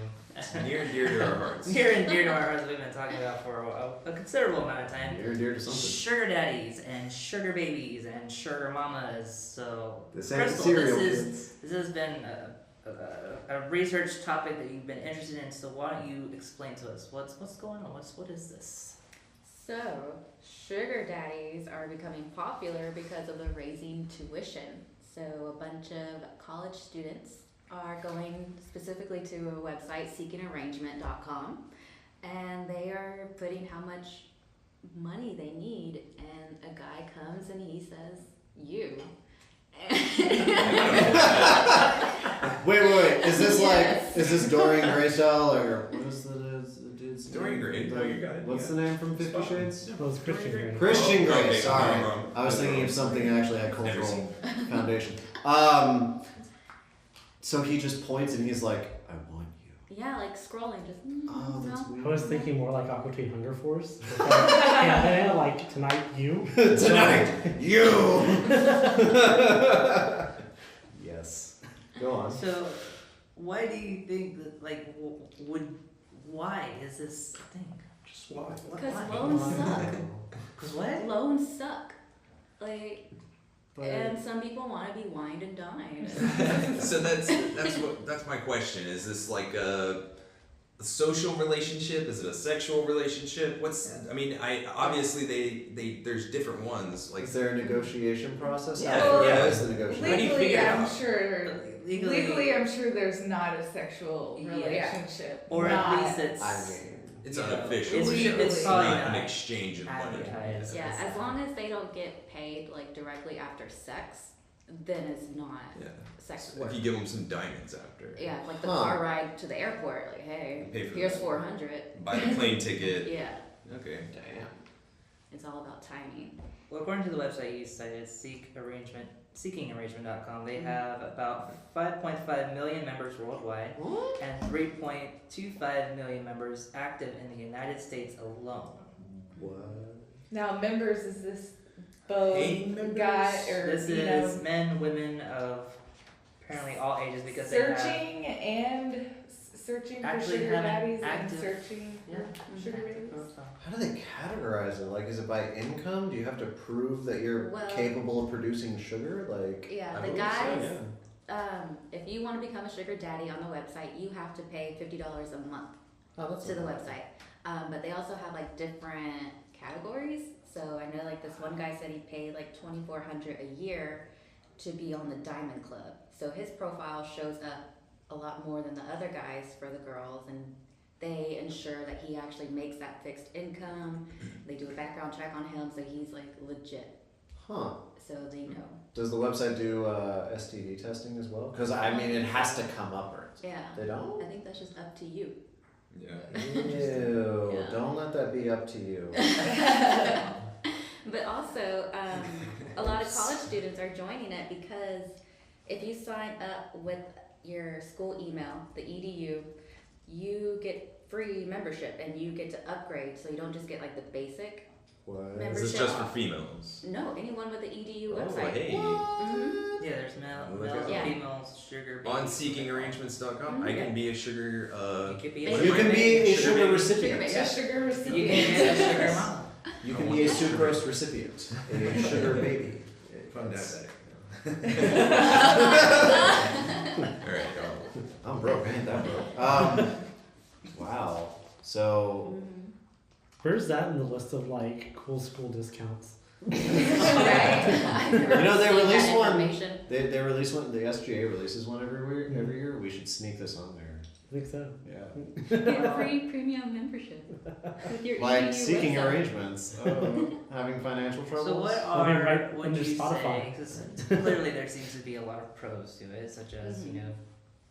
Speaker 1: Near and dear to our hearts.
Speaker 4: Near and dear to our hearts, we've been talking about for a considerable amount of time.
Speaker 6: Near and dear to something.
Speaker 4: Sugar daddies and sugar babies and sugar mamas. So,
Speaker 6: The same
Speaker 4: Crystal,
Speaker 6: cereal
Speaker 4: this has been a research topic that you've been interested in. So why don't you explain to us what's going on? What is this?
Speaker 3: So, sugar daddies are becoming popular because of the raising tuition. So, a bunch of college students are going specifically to a website, seekingarrangement.com, and they are putting how much money they need, and a guy comes and he says, you.
Speaker 6: Wait. Is this
Speaker 3: Yes.
Speaker 6: is this Dorian Gray style, or what is the dude's
Speaker 1: Dorian Gray.
Speaker 6: name?
Speaker 1: No, you got it.
Speaker 6: What's the name from 50 Shades?
Speaker 5: Well, it's Christian Grey.
Speaker 6: Christian Grey,
Speaker 1: Okay,
Speaker 6: sorry.
Speaker 1: I'm wrong.
Speaker 6: I was thinking of something that actually had
Speaker 1: Never
Speaker 6: cultural foundation. So he just points and he's like, I want you.
Speaker 3: Yeah, like scrolling, just,
Speaker 6: Oh, that's
Speaker 3: no.
Speaker 6: weird.
Speaker 5: I was thinking more like Aqua Teen Hunger Force. Yeah, like tonight you.
Speaker 6: Tonight, you! Yes. Go on.
Speaker 4: So, why do you think that, like, why is this a thing?
Speaker 1: Just why?
Speaker 3: Because
Speaker 4: Why?
Speaker 3: loans suck.
Speaker 4: Because what?
Speaker 3: Loans suck. Like,
Speaker 5: But
Speaker 3: and some people want to be wined and dined.
Speaker 1: So that's my question. Is this like a social relationship? Is it a sexual relationship? I mean, obviously they there's different ones. Like,
Speaker 6: Is there a negotiation process?
Speaker 1: Yeah.
Speaker 6: How
Speaker 1: Yeah.
Speaker 6: is the negotiation?
Speaker 1: How do you
Speaker 2: Legally,
Speaker 1: figure it
Speaker 2: I'm
Speaker 1: out?
Speaker 2: sure.
Speaker 4: Legally-
Speaker 2: Legally, I'm sure there's not a sexual
Speaker 3: Yeah.
Speaker 2: relationship.
Speaker 4: Or
Speaker 2: Not-
Speaker 4: at least it's.
Speaker 6: I mean,
Speaker 1: it's
Speaker 4: you know,
Speaker 1: unofficial.
Speaker 4: It's
Speaker 1: it's
Speaker 4: probably
Speaker 1: not an
Speaker 4: not
Speaker 1: exchange of money.
Speaker 4: advertised.
Speaker 3: Yeah, as long as they don't get paid like directly after sex, then it's not
Speaker 1: Yeah.
Speaker 3: sex
Speaker 1: So
Speaker 3: work.
Speaker 1: if you give them some diamonds after.
Speaker 3: Yeah, like the
Speaker 6: Huh.
Speaker 3: car ride to the airport. Like, hey,
Speaker 1: Pay for
Speaker 3: here's
Speaker 1: that.
Speaker 3: 400.
Speaker 1: Buy the plane ticket.
Speaker 3: Yeah,
Speaker 1: Okay.
Speaker 6: damn.
Speaker 3: it's all about timing.
Speaker 4: Well, according to the website you cited, seekingarrangement.com, they have about 5.5 million members worldwide and 3.25 million members active in the United States alone.
Speaker 6: What?
Speaker 2: Now, members, is this both
Speaker 1: Paid members?
Speaker 2: guy or
Speaker 4: This
Speaker 2: you
Speaker 4: is
Speaker 2: know,
Speaker 4: men, women of apparently all ages because they have.
Speaker 2: searching for
Speaker 4: Actually
Speaker 2: sugar
Speaker 4: have an
Speaker 2: daddies
Speaker 4: active-
Speaker 2: and searching
Speaker 4: Yeah.
Speaker 2: for sugar babies?
Speaker 6: How do they categorize it? Like, is it by income? Do you have to prove that you're
Speaker 3: Well-
Speaker 6: capable of producing sugar? Like,
Speaker 3: Yeah,
Speaker 1: I
Speaker 3: the
Speaker 1: believe so,
Speaker 3: guys.
Speaker 1: yeah.
Speaker 3: If you want to become a sugar daddy on the website, you have to pay $50 a month
Speaker 6: oh, that's
Speaker 3: to the
Speaker 6: not bad.
Speaker 3: website. But they also have like different categories. So I know like this one guy said he paid like $2,400 a year to be on the Diamond Club. So his profile shows up a lot more than the other guys for the girls, and they ensure that he actually makes that fixed income. They do a background check on him, so he's like legit.
Speaker 6: Huh.
Speaker 3: So they know.
Speaker 6: Does the website do STD testing as well? Because I mean, it has to come up, or
Speaker 3: Yeah.
Speaker 6: they don't.
Speaker 3: I think that's just up to you.
Speaker 1: Yeah.
Speaker 6: Ew!
Speaker 3: Yeah.
Speaker 6: Don't let that be up to you.
Speaker 3: But also, a lot of college students are joining it because if you sign up with your school email, the EDU, you get free membership and you get to upgrade. So you don't just get like the basic.
Speaker 6: What?
Speaker 3: Membership.
Speaker 1: Is this just for females?
Speaker 3: No, anyone with the EDU
Speaker 1: Oh,
Speaker 3: website.
Speaker 1: hey.
Speaker 3: Mhm.
Speaker 4: Yeah, there's males,
Speaker 1: Look at
Speaker 3: that.
Speaker 4: females, sugar babies.
Speaker 1: On seekingarrangements.com, I can be a sugar.
Speaker 4: You could be
Speaker 3: You
Speaker 4: a
Speaker 6: You
Speaker 4: sugar
Speaker 6: can be
Speaker 4: baby.
Speaker 6: a sugar
Speaker 1: baby.
Speaker 6: recipient.
Speaker 3: Sugar
Speaker 2: A
Speaker 3: baby.
Speaker 2: sugar
Speaker 4: You
Speaker 2: recipient.
Speaker 4: can get a sugar mom.
Speaker 6: You can be a sucrose recipient. A sugar baby.
Speaker 1: Fun
Speaker 6: That's-
Speaker 1: Alright,
Speaker 6: I'm broke. I ain't that broke. Wow. So.
Speaker 3: Mhm.
Speaker 5: where's that in the list of like cool school discounts?
Speaker 3: Right? I've never
Speaker 6: You know, they
Speaker 3: seen
Speaker 6: released
Speaker 3: that
Speaker 6: one.
Speaker 3: information.
Speaker 6: They release one. The SGA releases one every year. We should sneak this on there.
Speaker 5: I think so.
Speaker 6: Yeah.
Speaker 3: Get free premium membership with your
Speaker 6: Like
Speaker 3: EDU
Speaker 6: seeking
Speaker 3: website.
Speaker 6: arrangements. Having financial troubles.
Speaker 4: So what
Speaker 5: I mean,
Speaker 4: are,
Speaker 5: right
Speaker 4: would
Speaker 5: under
Speaker 4: you
Speaker 5: Spotify.
Speaker 4: say, because clearly there seems to be a lot of pros to it, such as,
Speaker 3: Mhm.
Speaker 4: you know,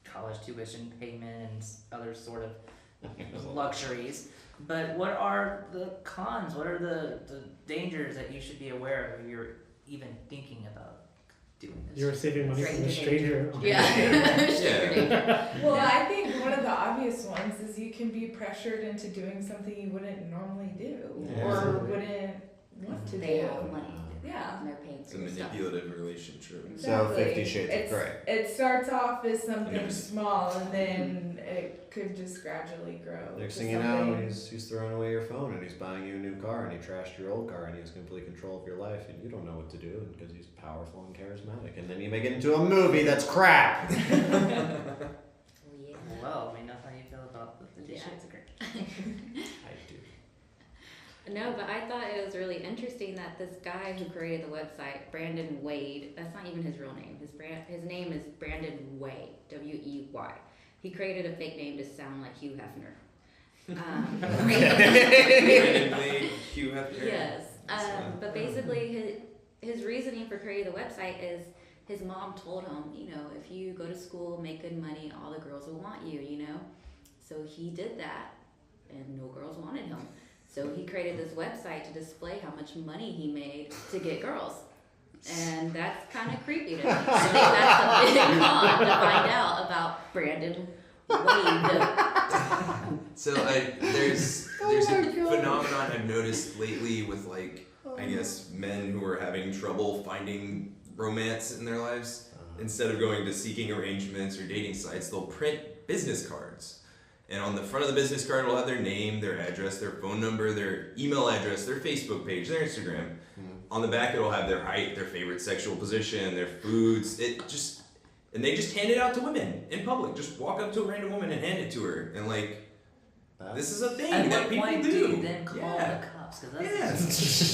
Speaker 4: college tuition payment and other sort of luxuries. But what are the cons? What are the dangers that you should be aware of if you're even thinking about doing this?
Speaker 5: You're saving money from a stranger.
Speaker 3: Yeah. Sugar danger.
Speaker 2: Well, I think one of the obvious ones is you can be pressured into doing something you wouldn't normally do
Speaker 6: Yeah.
Speaker 2: or
Speaker 6: Absolutely.
Speaker 2: wouldn't want to
Speaker 3: They
Speaker 2: do.
Speaker 3: have money.
Speaker 2: Yeah.
Speaker 3: And they're paying
Speaker 1: It's
Speaker 3: for
Speaker 1: a
Speaker 3: your stuff.
Speaker 1: manipulative relationship.
Speaker 6: So 50 Shades of
Speaker 2: It's-
Speaker 6: Grey.
Speaker 2: It starts off as something
Speaker 1: Never-
Speaker 2: small and then it could just gradually grow.
Speaker 6: Next
Speaker 2: to
Speaker 6: thing you know,
Speaker 2: something-
Speaker 6: he's throwing away your phone and he's buying you a new car and he trashed your old car and he has complete control of your life and you don't know what to do because he's powerful and charismatic and then you make it into a movie that's crap.
Speaker 3: Oh, yeah.
Speaker 4: Well, we know how you feel about the 50
Speaker 3: Yeah.
Speaker 4: Shades of Grey.
Speaker 6: I do.
Speaker 3: No, but I thought it was really interesting that this guy who created the website, Brandon Wade, that's not even his real name. His name is Brandon Way, W-E-Y. He created a fake name to sound like Hugh Hefner.
Speaker 1: Brandon Lee, Hugh Hefner.
Speaker 3: Yes, but basically his reasoning for creating the website is his mom told him, you know, if you go to school, make good money, all the girls will want you, you know. So he did that, and no girls wanted him. So he created this website to display how much money he made to get girls. And that's kind of creepy to me. I think that's a big con to find out about Brandon Wade.
Speaker 1: So there's a phenomenon I've noticed lately with like I guess men who are having trouble finding romance in their lives. instead of going to seeking arrangements or dating sites, they'll print business cards. And on the front of the business card, it'll have their name, their address, their phone number, their email address, their Facebook page, their Instagram. On the back, it'll have their height, their favorite sexual position, their foods. And they just hand it out to women in public. Just walk up to a random woman and hand it to her. And this is a thing
Speaker 4: At
Speaker 1: that
Speaker 4: what
Speaker 1: people
Speaker 4: point
Speaker 1: do.
Speaker 4: do you then call the cops? Because that's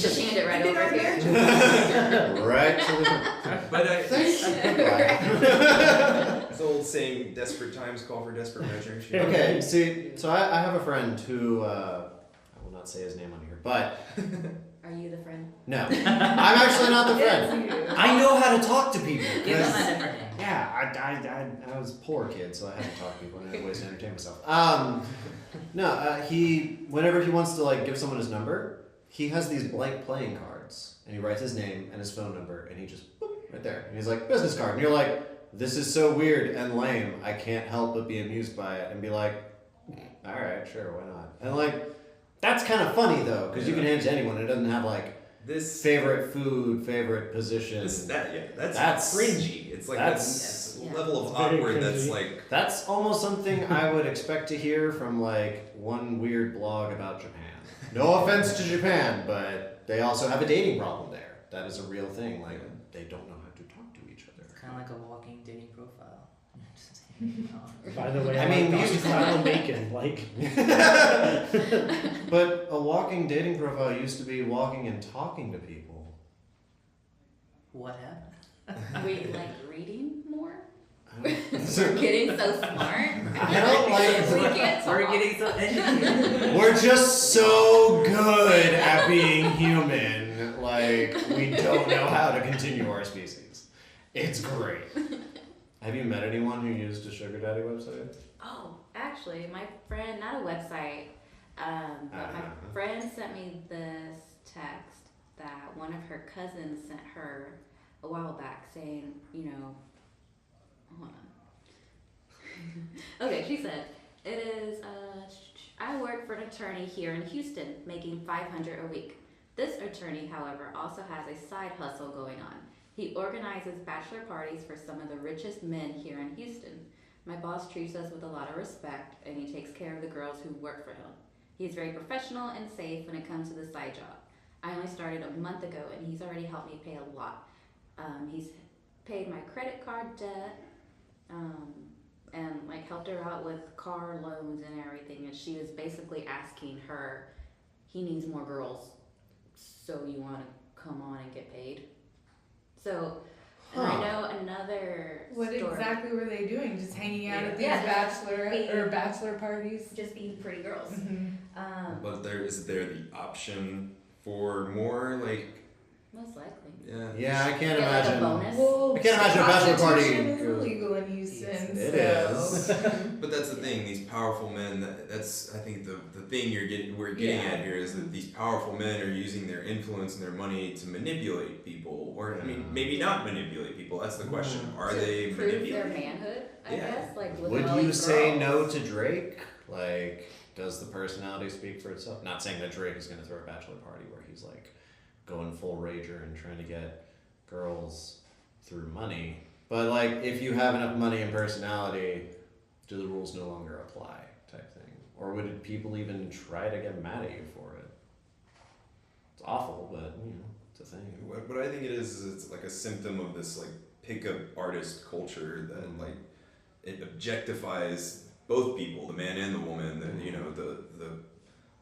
Speaker 3: Just hand it right
Speaker 1: Get
Speaker 3: over
Speaker 1: out
Speaker 3: here.
Speaker 1: there.
Speaker 6: Right to the.
Speaker 1: But
Speaker 3: Right.
Speaker 1: it's the old saying, desperate times call for desperate measures. You know?
Speaker 6: Okay, see, so I have a friend who, I will not say his name on here, but
Speaker 3: Are you the friend?
Speaker 6: no, I'm actually not the friend.
Speaker 2: It's you.
Speaker 6: I know how to talk to people.
Speaker 4: give them
Speaker 6: 'cause-
Speaker 4: a different name.
Speaker 6: Yeah, I was a poor kid, so I had to talk to people and I had ways to entertain myself. Whenever he wants to give someone his number, he has these blank playing cards, and he writes his name and his phone number, and he just boop, right there, and he's like, business card, and you're like, this is so weird and lame, I can't help but be amused by it, and be like, all right, sure, why not? And that's kind of funny though, because you can hand it to anyone, it doesn't have
Speaker 1: This
Speaker 6: favorite food, favorite position.
Speaker 1: that's cringy. It's that's
Speaker 3: Yeah.
Speaker 1: level of
Speaker 5: It's very
Speaker 1: awkward that's
Speaker 5: cringy.
Speaker 6: That's almost something I would expect to hear from one weird blog about Japan. No offense to Japan, but they also have a dating problem there. That is a real thing. They don't know how to talk to each other.
Speaker 4: Kind of like a walking dating profile.
Speaker 5: By the way,
Speaker 6: I mean, we used to
Speaker 5: style naked,
Speaker 6: But a walking dating profile used to be walking and talking to people.
Speaker 4: What happened?
Speaker 3: We like reading more?
Speaker 6: I don't-
Speaker 3: We're getting so smart.
Speaker 6: I don't
Speaker 3: We
Speaker 6: like.
Speaker 3: can't
Speaker 4: We're
Speaker 3: talk.
Speaker 4: getting so educated.
Speaker 6: We're just so good at being human. We don't know how to continue our species. It's great. Have you met anyone who used a sugar daddy website?
Speaker 3: Oh, actually, my friend, not a website, but my friend sent me this text that one of her cousins sent her a while back saying, hold on. Okay, she said, it is, I work for an attorney here in Houston, making $500 a week. This attorney, however, also has a side hustle going on. He organizes bachelor parties for some of the richest men here in Houston. My boss treats us with a lot of respect, and he takes care of the girls who work for him. He's very professional and safe when it comes to the side job. I only started a month ago, and he's already helped me pay a lot. He's paid my credit card debt, and helped her out with car loans and everything. And she was basically asking her, he needs more girls, so you want to come on and get paid? So, and I know another
Speaker 2: What
Speaker 3: story.
Speaker 2: exactly were they doing? Just hanging out at these
Speaker 3: Yeah.
Speaker 2: bachelor parties?
Speaker 3: Just being pretty girls.
Speaker 2: Mm-hmm.
Speaker 1: But is there the option for more
Speaker 3: Most likely.
Speaker 6: Yeah, I can't
Speaker 3: Get like a
Speaker 6: imagine.
Speaker 3: bonus.
Speaker 2: Well,
Speaker 6: I can't imagine a bachelor party
Speaker 2: prostitution is
Speaker 6: goes-
Speaker 2: illegal in Houston.
Speaker 6: It
Speaker 2: so.
Speaker 6: is.
Speaker 1: But that's the thing. These powerful men. That's I think the thing we're getting
Speaker 2: Yeah.
Speaker 1: at here is that these powerful men are using their influence and their money to manipulate people, or maybe not manipulate people. That's the question. Are
Speaker 3: To
Speaker 1: they
Speaker 3: prove their
Speaker 1: manipulating?
Speaker 3: manhood, I
Speaker 1: Yeah.
Speaker 3: guess. With
Speaker 6: Would
Speaker 3: all
Speaker 6: you
Speaker 3: these
Speaker 6: say
Speaker 3: girls.
Speaker 6: no to Drake? Does the personality speak for itself? Not saying that Drake is going to throw a bachelor party where he's going full rager and trying to get girls through money. But if you have enough money and personality, do the rules no longer apply type thing? Or would people even try to get mad at you for it? It's awful, but it's a thing.
Speaker 1: What I think it is it's like a symptom of this pickup artist culture that it objectifies both people, the man and the woman, the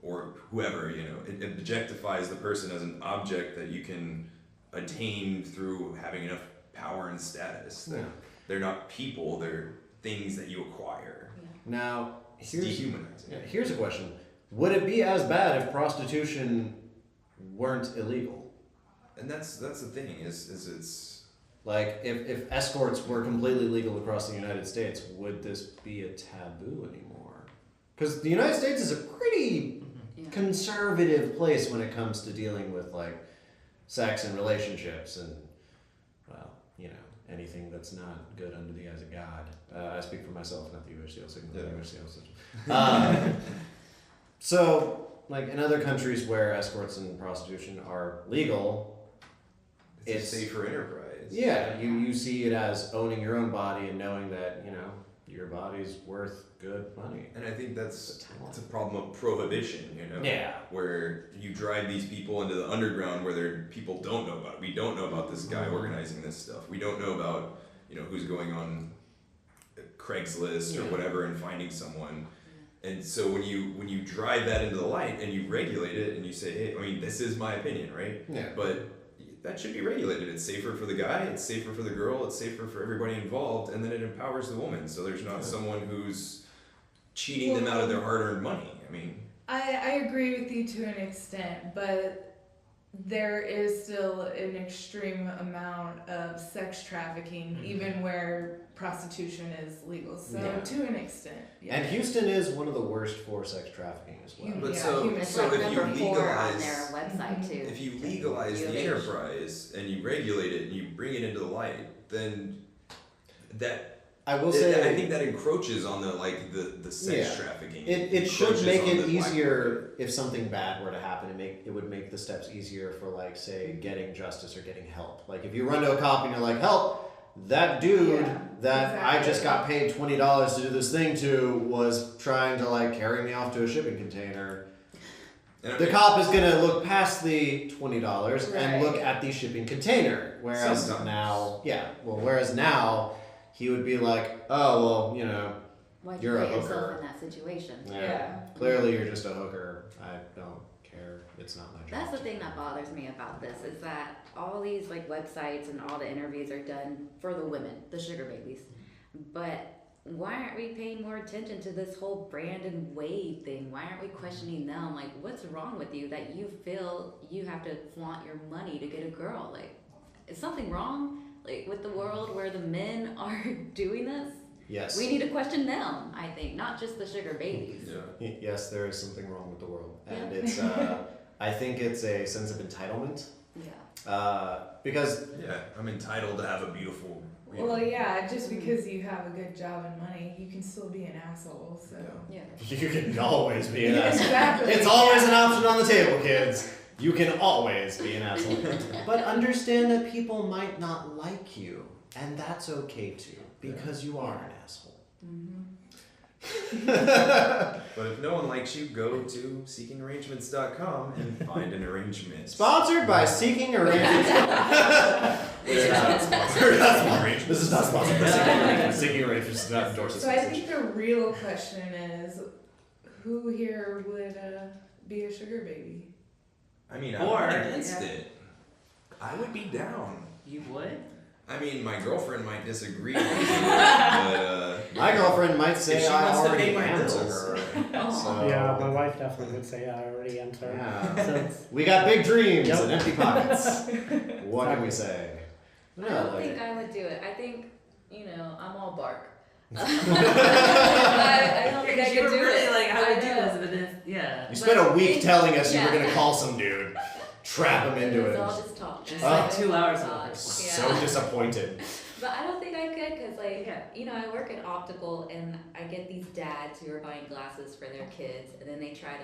Speaker 1: or whoever, it objectifies the person as an object that you can attain through having enough power and status. They're not people, they're things that you acquire.
Speaker 6: Now,
Speaker 1: It's dehumanizing.
Speaker 6: here's a question. Would it be as bad if prostitution weren't illegal?
Speaker 1: And that's the thing, is it's
Speaker 6: If escorts were completely legal across the United States, would this be a taboo anymore? Because the United States is a pretty conservative place when it comes to dealing with sex and relationships and anything that's not good under the eyes of God. I speak for myself, not the UHCL signal.
Speaker 1: Yeah.
Speaker 6: The UHCL system. So, in other countries where escorts and prostitution are legal,
Speaker 1: It's a safer enterprise.
Speaker 6: Yeah, you see it as owning your own body and knowing that, your body's worth good money.
Speaker 1: And I think it's a problem of prohibition,
Speaker 6: Yeah.
Speaker 1: where you drive these people into the underground where people don't know about it. We don't know about this guy organizing this stuff. We don't know about, who's going on Craigslist or whatever and finding someone. And so when you drive that into the light and you regulate it and you say, hey, I mean, this is my opinion, right?
Speaker 6: Yeah.
Speaker 1: But that should be regulated. It's safer for the guy, it's safer for the girl, it's safer for everybody involved, and then it empowers the woman. So there's not someone who's cheating them out of their hard-earned money. I mean,
Speaker 2: I agree with you to an extent, but there is still an extreme amount of sex trafficking, even where prostitution is legal. So to an extent, yeah.
Speaker 6: And Houston is one of the worst for sex trafficking as well.
Speaker 1: But
Speaker 3: It's like
Speaker 1: if you
Speaker 3: number 4 on
Speaker 1: legalize,
Speaker 3: their website too.
Speaker 1: if you legalize the
Speaker 3: UH.
Speaker 1: enterprise and you regulate it and you bring it into the light, then
Speaker 6: I will say,
Speaker 1: I think that encroaches on the sex trafficking.
Speaker 6: It should make it
Speaker 1: easier
Speaker 6: easier if something bad were to happen. It would make the steps easier for, like, say, getting justice or getting help. Like, if you run to a cop and you're like, help, that dude that I just got paid $20 to do this thing to was trying to, like, carry me off to a shipping container. The cop is going to look past the $20 and look at the shipping container. Whereas now he would be like, oh, well,
Speaker 3: Why'd
Speaker 6: you're
Speaker 3: you
Speaker 6: a
Speaker 3: put yourself
Speaker 6: hooker.
Speaker 3: in that situation?
Speaker 2: Yeah.
Speaker 6: Clearly you're just a hooker. I don't care. It's not my job.
Speaker 3: That's the thing that bothers me about this is that all these websites and all the interviews are done for the women, the sugar babies. But why aren't we paying more attention to this whole Brandon Wade thing? Why aren't we questioning them? Like, what's wrong with you that you feel you have to flaunt your money to get a girl? Like, is something wrong? Like, with the world where the men are doing this?
Speaker 6: Yes.
Speaker 3: We need to question them, I think, not just the sugar babies.
Speaker 1: Yeah.
Speaker 6: Yes, there is something wrong with the world. And it's, I think it's a sense of entitlement.
Speaker 3: Yeah.
Speaker 6: Because...
Speaker 1: Yeah, I'm entitled to have a beautiful...
Speaker 2: Well, yeah, just because you have a good job and money, you can still be an asshole, so.
Speaker 3: Yeah.
Speaker 6: You can always be an asshole.
Speaker 2: Exactly.
Speaker 6: It's always an option on the table, kids. You can always be an asshole. But understand that people might not like you, and that's okay too, because you are an asshole.
Speaker 1: But if no one likes you, go to seekingarrangements.com and find an arrangement.
Speaker 6: Sponsored by Seeking Arrangements. This is not sponsored by Seeking Arrangements. Seeking Arrangements does not endorse this
Speaker 2: So I
Speaker 6: message.
Speaker 2: think the real question is, who here would be a sugar baby?
Speaker 1: I mean, I'm not against it. I would be down.
Speaker 4: You would?
Speaker 1: I mean, my girlfriend might disagree with me, but
Speaker 6: My girlfriend might say
Speaker 1: if she
Speaker 6: I
Speaker 1: wants to
Speaker 6: already
Speaker 1: pay my
Speaker 6: am to
Speaker 1: bills.
Speaker 6: her.
Speaker 3: Oh.
Speaker 6: So,
Speaker 5: Yeah, my wife definitely would say I already am to her.
Speaker 6: Yeah.
Speaker 5: So it's,
Speaker 6: We got big dreams
Speaker 5: Yep.
Speaker 6: and empty pockets. What can we say?
Speaker 3: I don't think I would do it. I think, I'm all bark. I don't think I
Speaker 4: You
Speaker 3: could
Speaker 4: were
Speaker 3: do
Speaker 4: really
Speaker 3: it.
Speaker 4: like, I would do
Speaker 3: know.
Speaker 4: this, but then, yeah.
Speaker 6: You spent a week telling us you were
Speaker 3: Yeah.
Speaker 6: going to call some dude, trap him into
Speaker 3: It's
Speaker 6: it.
Speaker 3: all just talk.
Speaker 4: Just
Speaker 6: like
Speaker 4: 2 hours of
Speaker 3: Talk.
Speaker 4: it.
Speaker 6: So disappointed.
Speaker 3: But I don't think I could because, I work at optical and I get these dads who are buying glasses for their kids and then they try to,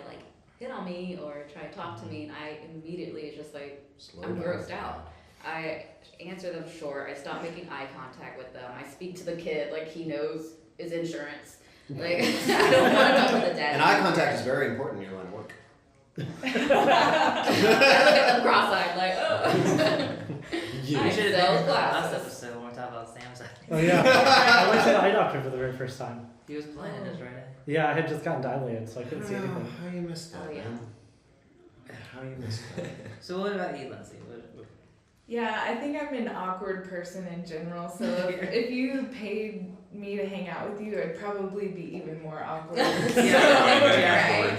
Speaker 3: hit on me or try to talk to me and I immediately is just
Speaker 6: Slow
Speaker 3: I'm
Speaker 6: down.
Speaker 3: grossed out. I answer them short. I stop making eye contact with them. I speak to the kid like he knows his insurance. Like, I don't want to talk with the dad.
Speaker 6: And eye contact is very important in your line of work.
Speaker 3: I look at them cross-eyed like, oh.
Speaker 6: Yeah.
Speaker 3: I
Speaker 4: You should have
Speaker 3: sell
Speaker 4: been in the last
Speaker 3: glasses.
Speaker 4: episode when we talked about Sam's eye.
Speaker 5: oh yeah, I went to the eye doctor for the very first time.
Speaker 4: He was playing his right eye.
Speaker 5: Yeah, I had just gotten dilated, so I couldn't see anything.
Speaker 6: How you missed that,
Speaker 3: Oh, yeah.
Speaker 6: man? How you missed that?
Speaker 4: So what about you, Lindsay?
Speaker 2: Yeah, I think I'm an awkward person in general, so if you paid me to hang out with you, I'd probably be even more awkward.
Speaker 3: Yeah.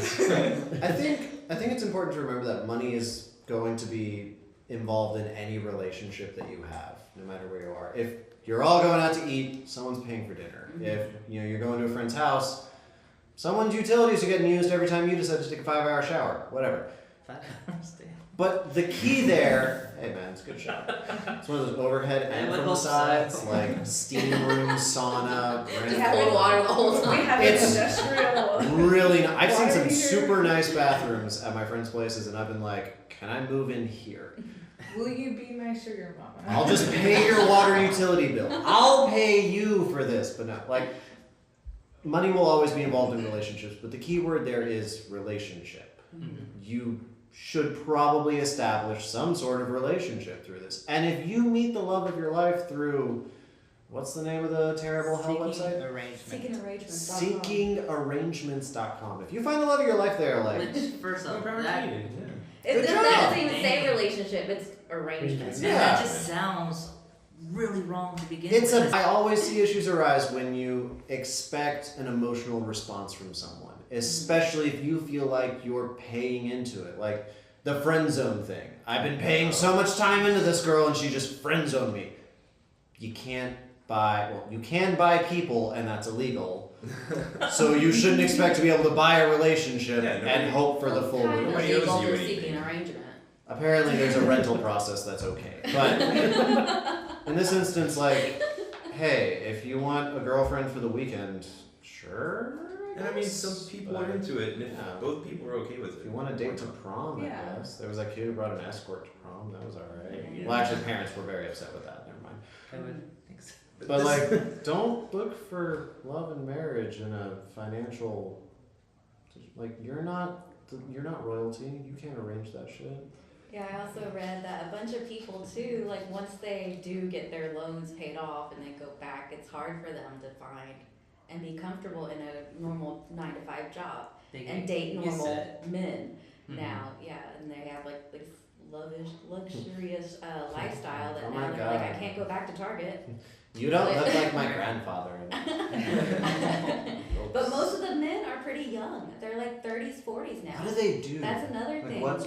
Speaker 6: I think it's important to remember that money is going to be involved in any relationship that you have, no matter where you are. If you're all going out to eat, someone's paying for dinner. If you're going to a friend's house, someone's utilities are getting used every time you decide to take a 5-hour shower. Whatever.
Speaker 4: 5 hours, damn.
Speaker 6: But the key there Hey man, it's a good shot. It's one of those overhead and
Speaker 4: would
Speaker 6: from the
Speaker 4: hope so.
Speaker 6: sides, like steam room, sauna,
Speaker 3: Just
Speaker 6: grand
Speaker 3: have cold water the whole time.
Speaker 2: We have
Speaker 6: It's
Speaker 2: an industrial.
Speaker 6: Really nice. I've seen
Speaker 2: Water
Speaker 6: some
Speaker 2: heater.
Speaker 6: super nice bathrooms at my friends' places, and I've been like, can I move in here?
Speaker 2: Will you be my sugar mama?
Speaker 6: I'll just pay your water utility bill. I'll pay you for this, but no, like, money will always be involved in relationships, but the key word there is relationship. You should probably establish some sort of relationship through this. And if you meet the love of your life through, what's the name of the terrible hell website?
Speaker 3: Seeking arrangements.
Speaker 6: Seekingarrangements.com. If you find the love of your life there, like,
Speaker 4: Which, first off, that
Speaker 3: It
Speaker 6: Good job.
Speaker 3: doesn't even say relationship, it's arrangements.
Speaker 6: Yeah.
Speaker 4: that just sounds really wrong to begin
Speaker 6: it's
Speaker 4: with.
Speaker 6: I always see issues arise when you expect an emotional response from someone, especially if you feel like you're paying into it. Like the friend zone thing. I've been paying so much time into this girl and she just friend zoned me. You can't buy, well, you can buy people and that's illegal. So you shouldn't expect to be able to buy a relationship and hope for the full
Speaker 3: Kind of
Speaker 6: reward.
Speaker 1: Nobody owes
Speaker 3: legal
Speaker 1: you
Speaker 3: for
Speaker 1: anything.
Speaker 3: seeking arrangement.
Speaker 6: Apparently there's a rental process that's okay. But in this instance, like, hey, if you want a girlfriend for the weekend, sure.
Speaker 1: And I mean, some people are into it, and if
Speaker 6: Yeah.
Speaker 1: both people are okay with it.
Speaker 6: If you want a date to prom,
Speaker 2: Yeah.
Speaker 6: I guess. There was that kid who brought an escort to prom. That was alright.
Speaker 4: Yeah.
Speaker 6: Well, actually, parents were very upset with that. Never mind.
Speaker 4: I would think so.
Speaker 6: But like, don't look for love and marriage in a financial. Like, you're not royalty. You can't arrange that shit.
Speaker 3: Yeah, I also read that a bunch of people too, like once they do get their loans paid off and they go back, it's hard for them to find and be comfortable in a normal 9-to-5 job
Speaker 4: They
Speaker 3: and
Speaker 4: get
Speaker 3: date
Speaker 4: used to
Speaker 3: normal
Speaker 4: it.
Speaker 3: men
Speaker 4: Mhm.
Speaker 3: now. Yeah, and they have like this luxurious lifestyle that
Speaker 6: Oh
Speaker 3: now
Speaker 6: my
Speaker 3: they're like, I
Speaker 6: God.
Speaker 3: can't go back to Target.
Speaker 6: You don't look like my grandfather.
Speaker 3: But most of the men are pretty young. They're like 30s, 40s now.
Speaker 6: What do they do?
Speaker 3: That's another
Speaker 6: Like,
Speaker 3: thing.
Speaker 6: what's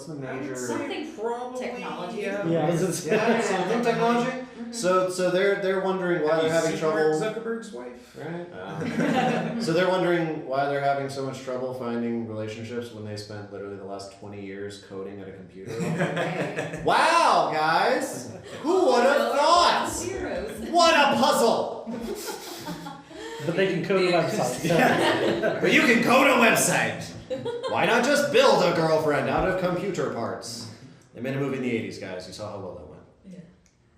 Speaker 6: the major?
Speaker 3: Something
Speaker 1: Probably
Speaker 3: technology.
Speaker 1: Yeah.
Speaker 5: Yeah, I was just-
Speaker 6: Yeah, something technology.
Speaker 3: Mhm.
Speaker 6: So they're wondering why
Speaker 1: Have
Speaker 6: they're
Speaker 1: you
Speaker 6: having
Speaker 1: seen
Speaker 6: trouble.
Speaker 1: Mark Zuckerberg's wife?
Speaker 6: Right. So they're wondering why they're having so much trouble finding relationships when they spent literally the last 20 years coding at a computer.
Speaker 3: Right.
Speaker 6: Wow, guys! Who would have thought?
Speaker 3: Heroes.
Speaker 6: What a puzzle!
Speaker 5: But they can code a website. So.
Speaker 6: But you can code a website. Why not just build a girlfriend out of computer parts? They made a movie in the 80s, guys. You saw how well that went.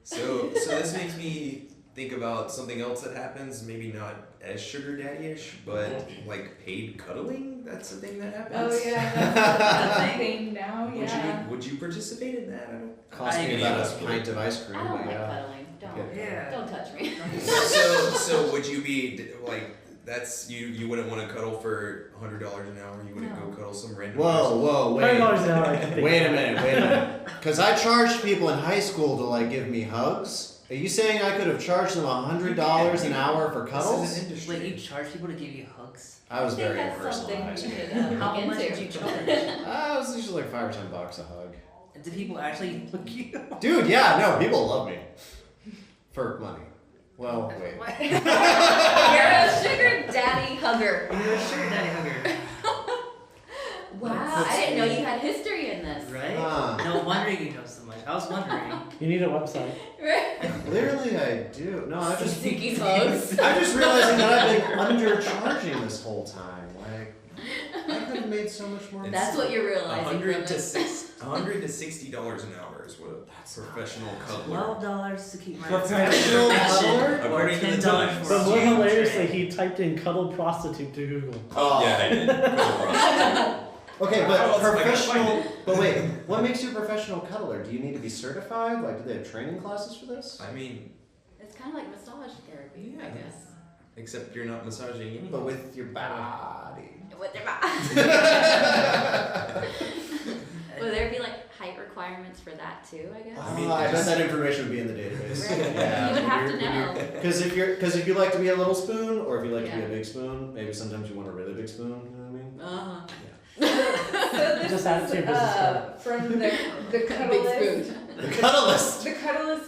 Speaker 1: So this makes me think about something else that happens, maybe not as sugar daddy-ish, but like paid cuddling. That's a thing that happens.
Speaker 2: Oh yeah, that's a thing now. Yeah.
Speaker 1: Would you participate in that? I don't.
Speaker 6: Cost me
Speaker 1: I-
Speaker 6: about a pint of ice cream,
Speaker 3: I don't
Speaker 6: but
Speaker 3: like
Speaker 6: yeah.
Speaker 3: cuddling. Don't.
Speaker 6: Okay.
Speaker 4: Yeah.
Speaker 3: Don't touch me.
Speaker 1: So would you be like that's you wouldn't want to cuddle for $100 an hour? You wouldn't
Speaker 3: No.
Speaker 1: go cuddle some random.
Speaker 6: Whoa,
Speaker 5: $100
Speaker 6: wait.
Speaker 5: an hour, I can think
Speaker 6: Wait a
Speaker 5: of.
Speaker 6: minute. Because I charged people in high school to like give me hugs. Are you saying I could have charged them $100 an hour for
Speaker 1: This
Speaker 6: cuddles?
Speaker 1: is an industry.
Speaker 4: Wait, you charge people to give you hugs?
Speaker 6: I was
Speaker 3: I think
Speaker 6: very
Speaker 3: that's
Speaker 6: impersonal in high
Speaker 3: something
Speaker 6: school.
Speaker 3: you should
Speaker 4: How
Speaker 3: look
Speaker 4: much
Speaker 3: into.
Speaker 4: did you charge?
Speaker 6: It was usually like $5 or $10 a hug.
Speaker 4: Do people actually look you?
Speaker 6: Dude, yeah, no, people love me. For money. Well, wait.
Speaker 4: What?
Speaker 3: You're a sugar daddy hugger.
Speaker 4: You're a sugar daddy hugger,
Speaker 3: Wow, I didn't know you had history in this.
Speaker 4: right?
Speaker 6: Ah.
Speaker 4: No wonder you know so much. I was wondering.
Speaker 5: You need a website.
Speaker 3: Right?
Speaker 6: Clearly I do. No, I just
Speaker 3: Sneaky hugs.
Speaker 6: I'm just realizing that I've been undercharging this whole time. Like I could have made so much more money.
Speaker 3: That's what you're realizing.
Speaker 1: $100
Speaker 3: from
Speaker 1: to
Speaker 3: this.
Speaker 1: $100 to $60 an hour is what a professional cuddler.
Speaker 4: $12 to keep my
Speaker 6: Professional cuddler?
Speaker 1: According to the
Speaker 4: $10
Speaker 1: Times.
Speaker 4: for
Speaker 5: But
Speaker 4: a
Speaker 5: more
Speaker 4: huge
Speaker 5: hilariously,
Speaker 4: tray.
Speaker 5: he typed in cuddle prostitute to Google.
Speaker 6: Oh.
Speaker 1: Yeah, I did. Cuddle prostitute.
Speaker 6: Okay,
Speaker 1: How
Speaker 6: but
Speaker 1: else am I gonna find
Speaker 6: professional. But wait, what makes you a professional cuddler? Do you need to be certified? Like, do they have training classes for this?
Speaker 1: I mean,
Speaker 3: It's kind of like massage therapy, I guess.
Speaker 1: except you're not massaging anyone.
Speaker 6: But with your body.
Speaker 3: With their body. Would there be like height requirements for that too? I guess.
Speaker 1: I mean,
Speaker 6: I bet
Speaker 1: just-
Speaker 6: that information would be in the database.
Speaker 3: Right.
Speaker 6: Yeah,
Speaker 3: You would
Speaker 6: when
Speaker 3: have to
Speaker 6: you're- when
Speaker 3: know.
Speaker 6: you're- Because if you like to be a little spoon, or if you like to be
Speaker 3: Yeah.
Speaker 6: a big spoon, maybe sometimes you want a really big spoon. You know what I mean?
Speaker 3: Uh-huh.
Speaker 2: So this
Speaker 5: Just add it to your business card.
Speaker 2: from the
Speaker 3: Big
Speaker 2: cuddlist.
Speaker 3: spoon.
Speaker 6: The cuddlist.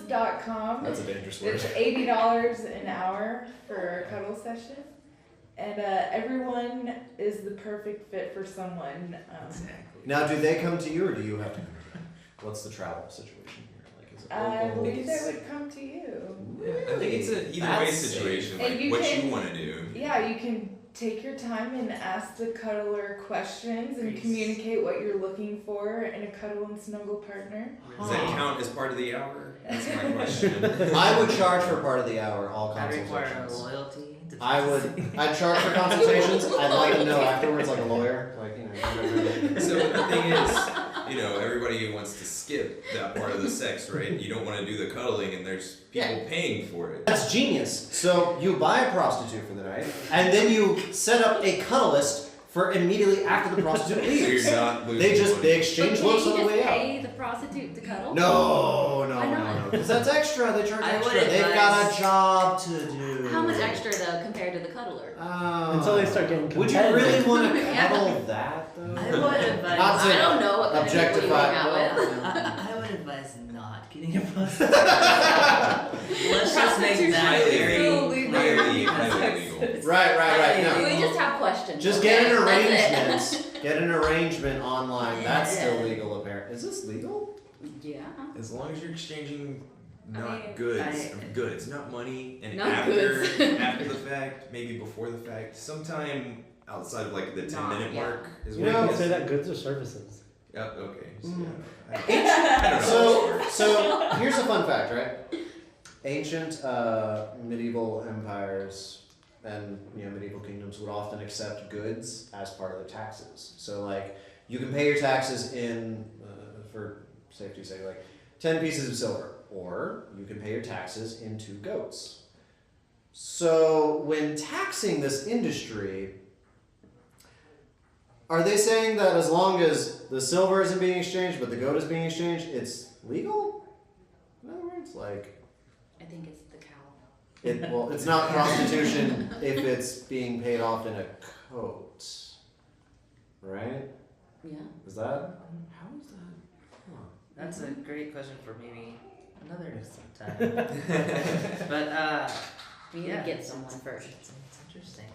Speaker 2: Thecuddlist.com.
Speaker 6: That's a dangerous word.
Speaker 2: It's $80 an hour for a cuddle session, and everyone is the perfect fit for someone.
Speaker 1: Exactly.
Speaker 6: Now, do they come to you, or do you have to come to them? What's the travel situation here? Like, is it
Speaker 2: I
Speaker 6: local?
Speaker 2: believe they would come to you.
Speaker 1: I think it's an either way
Speaker 6: That's
Speaker 1: situation,
Speaker 2: safe.
Speaker 1: like
Speaker 2: And you
Speaker 1: what
Speaker 2: can-
Speaker 1: you want to do.
Speaker 2: Yeah, you can take your time and ask the cuddler questions and
Speaker 4: Nice.
Speaker 2: communicate what you're looking for in a cuddle and snuggle partner.
Speaker 1: Does that count as part of the hour? That's my question.
Speaker 6: I would charge for part of the hour, all
Speaker 4: I require a
Speaker 6: consultations.
Speaker 4: loyalty. To
Speaker 6: I'd charge for consultations. I'd like to know afterwards, like a lawyer, like
Speaker 1: So the thing is, everybody wants to skip that part of the sex, right? You don't want to do the cuddling, and there's people paying for it.
Speaker 6: That's genius. So you buy a prostitute for the night, and then you set up a cuddlist for immediately after the prostitute
Speaker 1: So
Speaker 6: leaves.
Speaker 1: you're not losing
Speaker 6: They
Speaker 1: money.
Speaker 6: exchange
Speaker 3: But
Speaker 6: looks
Speaker 3: can't
Speaker 6: on
Speaker 3: you
Speaker 6: the
Speaker 3: just
Speaker 6: way out.
Speaker 3: pay the prostitute to cuddle?
Speaker 6: No,
Speaker 3: Why not?
Speaker 6: because that's extra. They charge
Speaker 4: I would
Speaker 6: extra. They've got
Speaker 4: advise-
Speaker 6: a job to do.
Speaker 3: How much extra though compared to the cuddler?
Speaker 5: Until they start getting
Speaker 6: Would you
Speaker 5: competitive.
Speaker 6: really want to
Speaker 3: Yeah.
Speaker 6: cuddle that though?
Speaker 4: I would advise.
Speaker 6: Not to
Speaker 3: I don't know what kind of people you hang out with.
Speaker 4: I would advise not getting a prostitute. Let's just make that
Speaker 1: Highly
Speaker 4: very
Speaker 2: illegal.
Speaker 1: highly
Speaker 2: Highly
Speaker 1: illegal.
Speaker 6: Right.
Speaker 3: We
Speaker 6: No.
Speaker 3: just have questions.
Speaker 6: Just
Speaker 3: okay?
Speaker 6: get an
Speaker 3: That's it.
Speaker 6: arrangement. Get an arrangement online. That's
Speaker 3: Yeah.
Speaker 6: still legal, apparently. Is this legal?
Speaker 3: Yeah.
Speaker 1: As long as you're exchanging
Speaker 3: I
Speaker 1: not
Speaker 3: mean,
Speaker 1: goods, not money, and
Speaker 3: Not
Speaker 1: after
Speaker 3: goods.
Speaker 1: after the fact, maybe before the fact, sometime outside of like the 10-minute
Speaker 3: Yeah.
Speaker 1: mark is
Speaker 6: You
Speaker 1: when
Speaker 6: know,
Speaker 1: it
Speaker 5: You
Speaker 1: gets-
Speaker 5: say that goods or services.
Speaker 1: Yep. Okay. So,
Speaker 6: Mm.
Speaker 1: I don't know.
Speaker 6: So here's a fun fact, right? Ancient medieval empires and medieval kingdoms would often accept goods as part of their taxes. So like you can pay your taxes in, for safety's sake, like 10 pieces of silver, or you can pay your taxes in 2 goats. So when taxing this industry, are they saying that as long as the silver isn't being exchanged but the goat is being exchanged, it's legal? In other words, like,
Speaker 3: I think it's the cow.
Speaker 6: it's not prostitution if it's being paid off in a coat, right?
Speaker 3: Yeah.
Speaker 6: Is that? How is that? Huh.
Speaker 4: That's a great question for maybe another time. But
Speaker 3: We need
Speaker 4: yeah,
Speaker 3: to get
Speaker 4: it's-
Speaker 3: someone
Speaker 4: it's-
Speaker 3: first.
Speaker 4: It's interesting.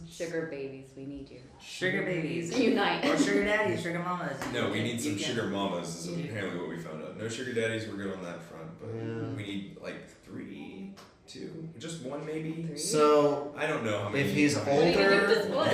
Speaker 3: Sugar babies, we need you.
Speaker 4: Sugar babies.
Speaker 3: Unite.
Speaker 4: Or sugar daddies, sugar mamas.
Speaker 1: No, we need
Speaker 4: You
Speaker 1: some
Speaker 4: can-
Speaker 1: sugar mamas. Is
Speaker 3: Yeah.
Speaker 1: apparently what we found out. No sugar daddies. We're good on that front, but
Speaker 6: Yeah.
Speaker 1: we need like 3, 2, just 1 maybe.
Speaker 3: 3?
Speaker 6: So
Speaker 1: I don't know how many.
Speaker 6: if he's
Speaker 3: What are you gonna do with this
Speaker 6: older,
Speaker 3: one?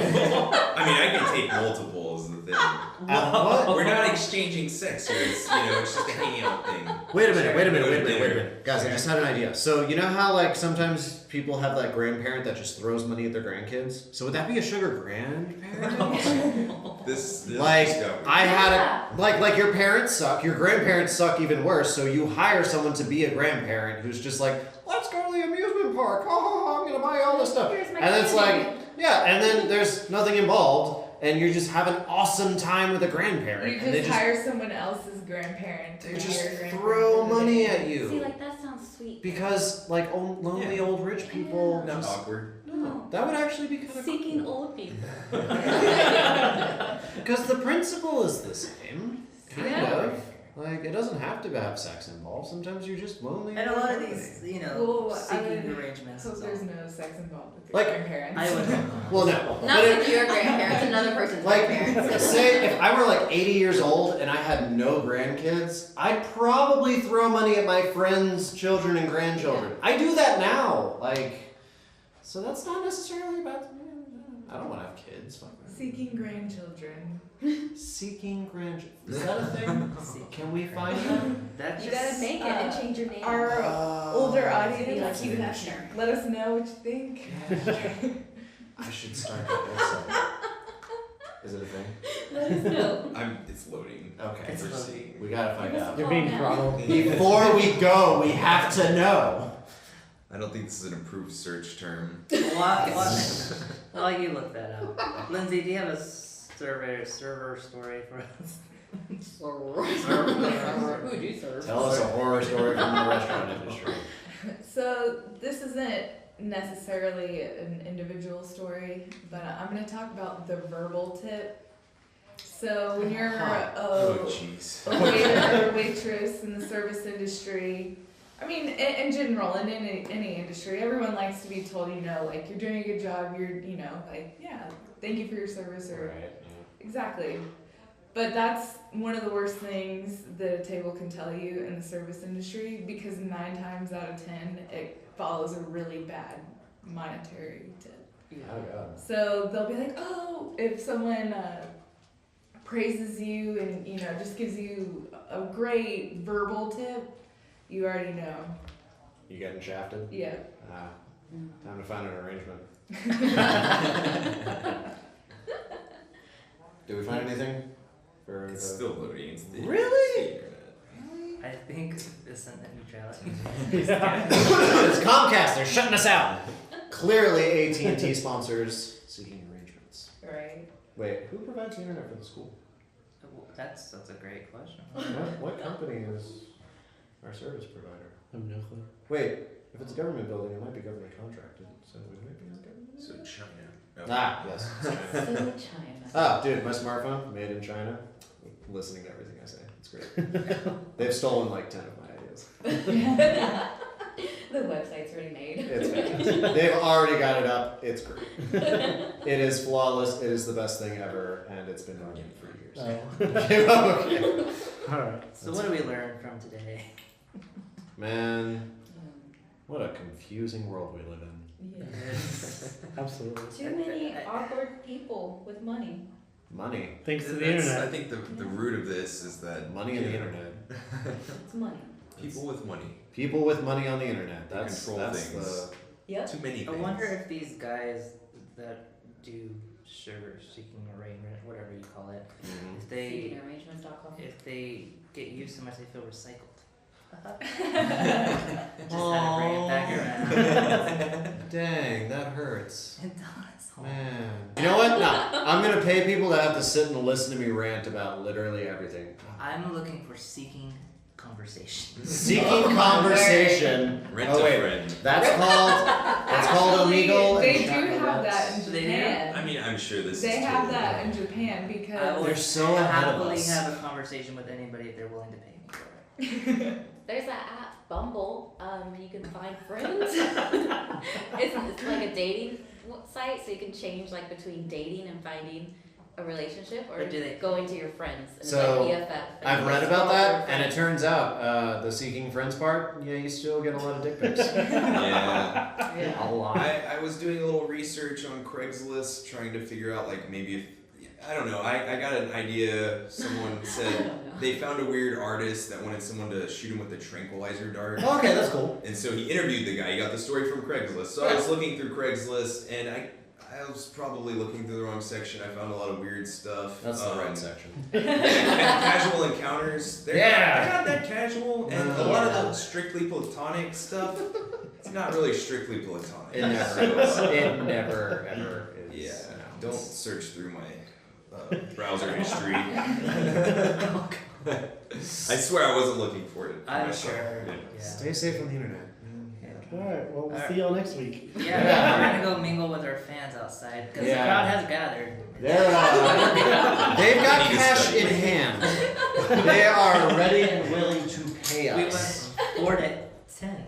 Speaker 1: I mean, I can take multiple is the thing.
Speaker 6: what?
Speaker 1: We're not exchanging sex here. It's it's just a hanging out thing.
Speaker 6: Wait a minute,
Speaker 1: Sure.
Speaker 6: wait a minute,
Speaker 1: Go
Speaker 6: wait
Speaker 1: to
Speaker 6: a minute, wait a
Speaker 1: dinner.
Speaker 6: minute. Guys, I just had an idea. So you know how like sometimes people have that grandparent that just throws money at their grandkids? So would that be a sugar grandparent?
Speaker 1: This
Speaker 6: Like
Speaker 1: just got weird.
Speaker 6: I had a like your parents suck, your grandparents suck even worse, so you hire someone to be a grandparent who's just like, let's go to the amusement park. Oh, I'm gonna buy all this stuff.
Speaker 3: Here's my
Speaker 6: And it's
Speaker 3: candy.
Speaker 6: like, yeah, and then there's nothing involved. And you just have an awesome time with a grandparent.
Speaker 2: You
Speaker 6: and they
Speaker 2: just hire someone else's grandparent to
Speaker 6: they
Speaker 2: be
Speaker 6: just
Speaker 2: your grandparent
Speaker 6: throw
Speaker 2: for the
Speaker 6: money
Speaker 2: day.
Speaker 6: at you.
Speaker 3: See, like that sounds sweet.
Speaker 6: Because like lonely old rich people
Speaker 1: Not
Speaker 6: just,
Speaker 1: awkward.
Speaker 6: no, that would actually be kind of
Speaker 3: Seeking
Speaker 6: cool.
Speaker 3: old people.
Speaker 6: Because the principle is the same, kind
Speaker 3: Yeah.
Speaker 6: of. Like it doesn't have to have sex involved. Sometimes you're just lonely.
Speaker 4: And a lot of these,
Speaker 2: Well, I
Speaker 4: seeking
Speaker 2: would
Speaker 4: arrangements.
Speaker 2: Hope
Speaker 4: is
Speaker 2: there's
Speaker 4: all.
Speaker 2: no sex involved with your
Speaker 6: Like,
Speaker 2: grandparents.
Speaker 4: I would hope not.
Speaker 6: Well, no.
Speaker 3: Not
Speaker 6: But
Speaker 3: with your grandparents, another person's
Speaker 6: like,
Speaker 3: grandparents.
Speaker 6: say if I were like 80 years old and I had no grandkids, I'd probably throw money at my friends' children and grandchildren. I do that now. Like, so that's not necessarily about. I don't want to have kids. Fuck that.
Speaker 2: Seeking grandchildren.
Speaker 6: Seeking grandchildren. Is that a thing? Can we find that?
Speaker 4: That
Speaker 3: You
Speaker 4: just
Speaker 3: gotta make it and change your name.
Speaker 2: Our older
Speaker 3: Be
Speaker 2: audience,
Speaker 3: like Hugh Hefner.
Speaker 2: let us know what you think.
Speaker 6: I should start that website. Is it a thing?
Speaker 3: Let us know.
Speaker 1: It's loading.
Speaker 6: Okay.
Speaker 4: It's
Speaker 1: Proceed.
Speaker 6: We gotta find
Speaker 3: Give us
Speaker 6: out.
Speaker 3: a
Speaker 5: You're being
Speaker 3: now.
Speaker 5: throttled.
Speaker 6: Before we go, we have to know.
Speaker 1: I don't think this is an approved search term.
Speaker 4: While you look that up, Lindsay, do you have a server story for us?
Speaker 3: Who would you serve?
Speaker 6: Tell us a horror story from the restaurant industry.
Speaker 2: So this isn't necessarily an individual story, but I'm going to talk about the verbal tip. So when you're
Speaker 1: Oh, jeez.
Speaker 2: a waiter or waitress in the service industry, I mean, in general, in any industry, everyone likes to be told, like, you're doing a good job, you're, like, yeah, thank you for your service, or
Speaker 6: Right.
Speaker 2: exactly. But that's one of the worst things that a table can tell you in the service industry, because 9 times out of 10 it follows a really bad monetary tip.
Speaker 6: Oh god.
Speaker 2: So they'll be like, oh, if someone praises you and just gives you a great verbal tip, you already know.
Speaker 6: You getting shafted?
Speaker 2: Yeah.
Speaker 6: Time to find an arrangement. Did we find anything? For
Speaker 1: It's still loading. It's the
Speaker 6: Really?
Speaker 4: I think this and neutrality.
Speaker 6: It's Comcast. They're shutting us out. Clearly, AT&T sponsors seeking arrangements.
Speaker 2: Right.
Speaker 6: Wait, who provides the internet for the school?
Speaker 4: That's a great question.
Speaker 6: What company is our service provider?
Speaker 5: I have no clue.
Speaker 6: Wait, if it's a government building, it might be government contracted, so we might be on government.
Speaker 1: So China.
Speaker 6: Yes.
Speaker 3: China.
Speaker 6: Oh, dude, my smartphone, made in China. Listening to everything I say. It's great. They've stolen like 10 of my ideas.
Speaker 3: The website's already made.
Speaker 6: It's fantastic. They've already got it up. It's great. It is flawless. It is the best thing ever, and it's been running for years. Okay.
Speaker 5: Alright.
Speaker 4: So what do we learn from today?
Speaker 6: Man, what a confusing world we live in.
Speaker 5: Absolutely.
Speaker 3: Too many awkward people with money.
Speaker 6: Money.
Speaker 5: Thanks to the
Speaker 1: That's-
Speaker 5: internet.
Speaker 1: I think the root of this is that
Speaker 6: Money and the internet.
Speaker 3: It's money.
Speaker 1: people with money
Speaker 6: People with money on the internet.
Speaker 1: They
Speaker 6: That's
Speaker 1: control
Speaker 6: that's
Speaker 1: things.
Speaker 3: Yep.
Speaker 1: too many
Speaker 4: I
Speaker 1: things.
Speaker 4: wonder if these guys that do sugar seeking arrangement, whatever you call it,
Speaker 6: Mhm.
Speaker 4: if they
Speaker 3: Arrangements.com.
Speaker 4: get used so much they feel recycled. Just had to bring it back around.
Speaker 6: Dang, that hurts.
Speaker 4: It does.
Speaker 6: Man. You know what? No. I'm gonna pay people to have to sit and listen to me rant about literally everything.
Speaker 4: I'm looking for seeking conversation.
Speaker 6: Seeking conversation.
Speaker 1: Rent
Speaker 6: Oh,
Speaker 1: a
Speaker 6: wait.
Speaker 1: friend.
Speaker 6: That's called Omegle.
Speaker 2: They
Speaker 6: and
Speaker 2: do
Speaker 6: Shadow
Speaker 2: have
Speaker 6: Rats.
Speaker 2: that in
Speaker 4: They do?
Speaker 2: Japan.
Speaker 1: I mean, I'm sure this
Speaker 2: They
Speaker 1: is
Speaker 2: have
Speaker 1: totally
Speaker 2: that in
Speaker 1: normal.
Speaker 2: Japan
Speaker 4: I
Speaker 2: because
Speaker 4: would
Speaker 6: They're so ahead of
Speaker 4: happily
Speaker 6: us.
Speaker 4: have a conversation with anybody if they're willing to pay me for it.
Speaker 3: There's that app, Bumble. You can find friends. it's like a dating site, so you can change like between dating and finding a relationship, or
Speaker 4: But do they-
Speaker 3: going to your friends. And
Speaker 6: So,
Speaker 3: it's like BFF. and
Speaker 6: I've
Speaker 3: you
Speaker 6: read
Speaker 3: just
Speaker 6: about
Speaker 3: scroll
Speaker 6: that,
Speaker 3: through
Speaker 6: and it
Speaker 3: friends.
Speaker 6: turns out the seeking friends part, yeah, you still get a lot of dick pics.
Speaker 1: Yeah.
Speaker 3: Yeah.
Speaker 6: A lot.
Speaker 1: I was doing a little research on Craigslist trying to figure out like maybe if I don't know, I got an idea. Someone
Speaker 3: I
Speaker 1: said
Speaker 3: don't know.
Speaker 1: they found a weird artist that wanted someone to shoot him with a tranquilizer dart.
Speaker 6: Okay, that's cool.
Speaker 1: And so he interviewed the guy. He got the story from Craigslist. So I was looking through Craigslist, and I was probably looking through the wrong section. I found a lot of weird stuff.
Speaker 6: That's the right section.
Speaker 1: Casual encounters. They're not that casual, and a lot of
Speaker 3: Yeah.
Speaker 1: the strictly platonic stuff. It's not really strictly platonic.
Speaker 6: It never is. It never, ever is.
Speaker 1: Yeah.
Speaker 6: No.
Speaker 1: Don't search through my browser history. I swear I wasn't looking for it.
Speaker 4: I'm
Speaker 1: myself.
Speaker 4: sure.
Speaker 1: Yeah.
Speaker 4: Yeah.
Speaker 6: Stay safe on the internet.
Speaker 5: Alright, well, we'll
Speaker 4: Alright.
Speaker 5: see y'all next week.
Speaker 4: Yeah, we're gonna go mingle with our fans outside because
Speaker 6: Yeah.
Speaker 4: the crowd has gathered.
Speaker 6: They've got
Speaker 1: I need to
Speaker 6: cash
Speaker 1: study.
Speaker 6: in hand. They are ready and willing to pay
Speaker 4: We
Speaker 6: us.
Speaker 4: went 4 to 10.